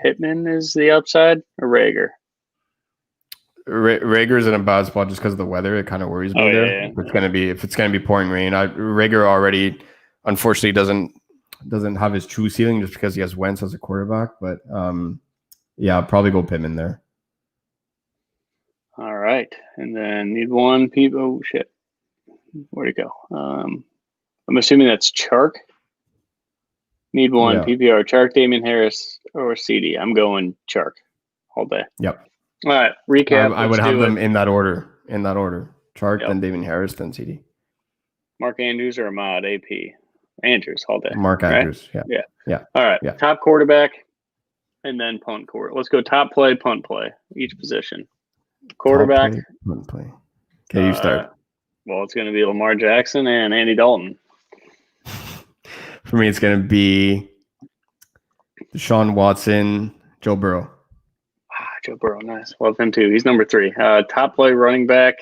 Pittman is the upside or Rager. Rager's in a bad spot just because of the weather. It kind of worries me there. Yeah. If it's gonna be pouring rain. Rager already, unfortunately, doesn't have his true ceiling just because he has Wentz as a quarterback. But yeah, I'll probably go Pittman there. All right, and then need one. Oh shit, where'd it go? I'm assuming that's Chark. Need one PPR. Chark, Damian Harris, or CD. I'm going Chark all day. Yep. All right, recap. I would have them in that order. Chark, then Damian Harris, then CD. Mark Andrews or Ahmad AP? Andrews all day. Mark Andrews, right? Yeah. All right, top quarterback, and then punt court. Let's go top play, punt play, each position. Quarterback. Top play, punt play. Okay, you start. Well, it's going to be Lamar Jackson and Andy Dalton. For me, it's going to be Deshaun Watson, Joe Burrow. Joe Burrow, nice. Love him too. He's number 3. Top play running back.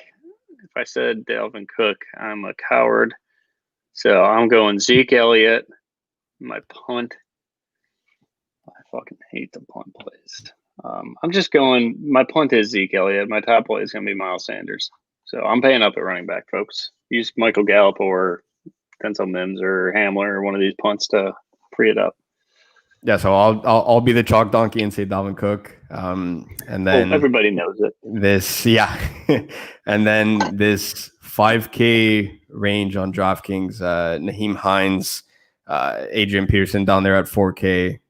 If I said Dalvin Cook, I'm a coward. So I'm going Zeke Elliott. My punt. I fucking hate the punt plays. I'm just going. My punt is Zeke Elliott. My top play is going to be Miles Sanders. So I'm paying up at running back, folks. Use Michael Gallup or Denzel Mims or Hamler or one of these punts to free it up. Yeah, so I'll be the chalk donkey and say Dalvin Cook, and then everybody knows it. And then this 5K range on DraftKings, Naheem Hines, Adrian Peterson down there at 4K,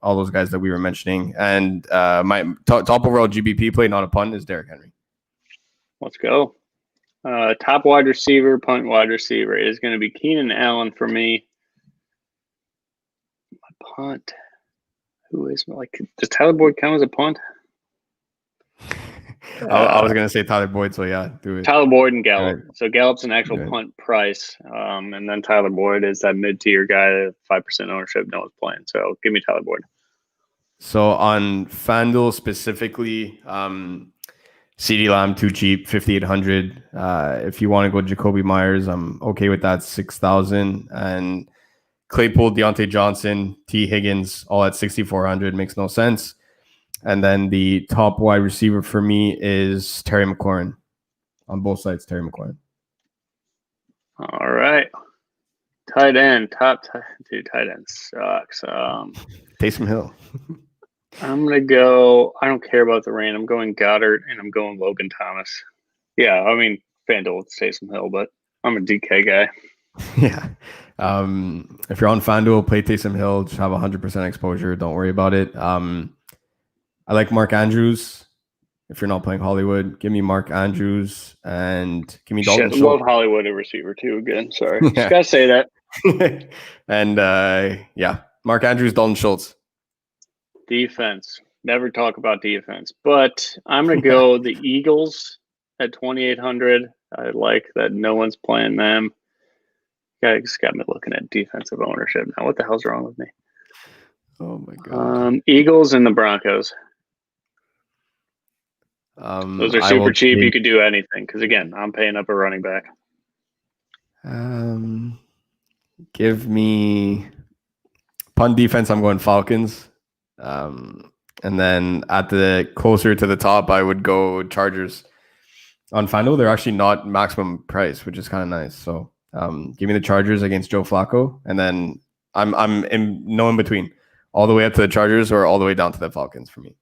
all those guys that we were mentioning, and my top overall GBP play, not a punt, is Derrick Henry. Let's go. Top wide receiver, punt wide receiver is going to be Keenan Allen for me. My punt. Who is does Tyler Boyd count as a punt? I was going to say Tyler Boyd, so yeah, do it. Tyler Boyd and Gallup. Right. So Gallup's an actual punt price, and then Tyler Boyd is that mid-tier guy, 5% ownership, no one's playing. So give me Tyler Boyd. So on FanDuel specifically, CeeDee Lamb, too cheap, 5,800. If you want to go Jacoby Myers, I'm okay with that, 6,000. And Claypool, Deontay Johnson, T. Higgins, all at 6,400. Makes no sense. And then the top wide receiver for me is Terry McLaurin. On both sides, Terry McLaurin. All right. Tight end, dude, tight end sucks. Taysom Hill. I'm going to go, I don't care about the rain. I'm going Goddard, and I'm going Logan Thomas. Yeah, I mean, FanDuel would say Taysom Hill, but I'm a DK guy. Yeah. If you're on FanDuel, play Taysom Hill. Just have 100% exposure. Don't worry about it. I like Mark Andrews. If you're not playing Hollywood, give me Mark Andrews and give me Dalton Schultz. Love Hollywood a receiver too. Again, sorry, Yeah. Just gotta say that. And Mark Andrews, Dalton Schultz. Defense. Never talk about defense, but I'm gonna go the Eagles at 2,800. I like that no one's playing them. Guys got me looking at defensive ownership now. What the hell's wrong with me? Oh my god. Eagles and the Broncos. Those are super cheap. You could do anything because, again, I'm paying up a running back. Give me punt defense. I'm going Falcons. And then at the closer to the top, I would go Chargers. On FanDuel, they're actually not maximum price, which is kind of nice. So give me the Chargers against Joe Flacco. And then I'm in no in between. All the way up to the Chargers or all the way down to the Falcons for me.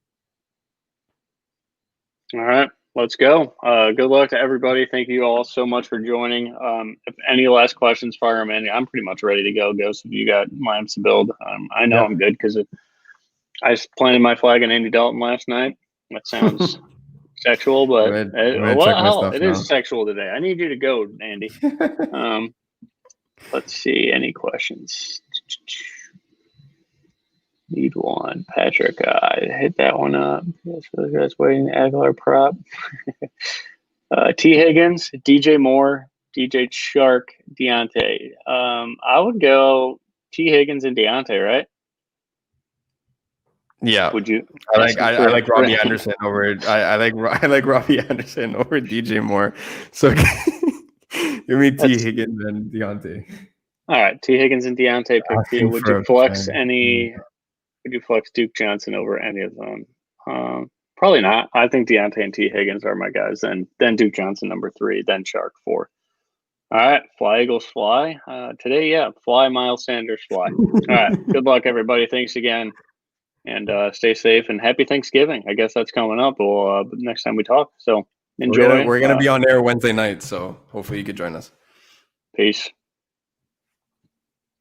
All right, let's go. Good luck to everybody. Thank you all so much for joining. If any last questions, fire them in. I'm pretty much ready to go. Ghost, if you got lines to build, I know I'm good because I planted my flag on Andy Dalton last night. That sounds sexual, but it is sexual today. I need you to go, Andy. Let's see. Any questions? Need one. Patrick, I hit that one up. Yes, for the guys waiting. Aguilar prop. T. Higgins, DJ Moore, DJ Shark, Deontay. I would go T. Higgins and Deontay, right? Yeah. Would you? I like Robbie Anderson over. I like Robbie Anderson over DJ Moore. So give me T. Higgins and Deontay. All right, T. Higgins and Deontay pick for you. Would you flex any? Would you flex Duke Johnson over any of them? Probably not. I think Deontay and T. Higgins are my guys. Then Duke Johnson number 3. Then Shark 4. All right, fly Eagles fly. Today, fly Miles Sanders fly. All right, good luck everybody. Thanks again, and stay safe and happy Thanksgiving. I guess that's coming up. Well, next time we talk. So enjoy. We're gonna be on air Wednesday night, so hopefully you could join us. Peace.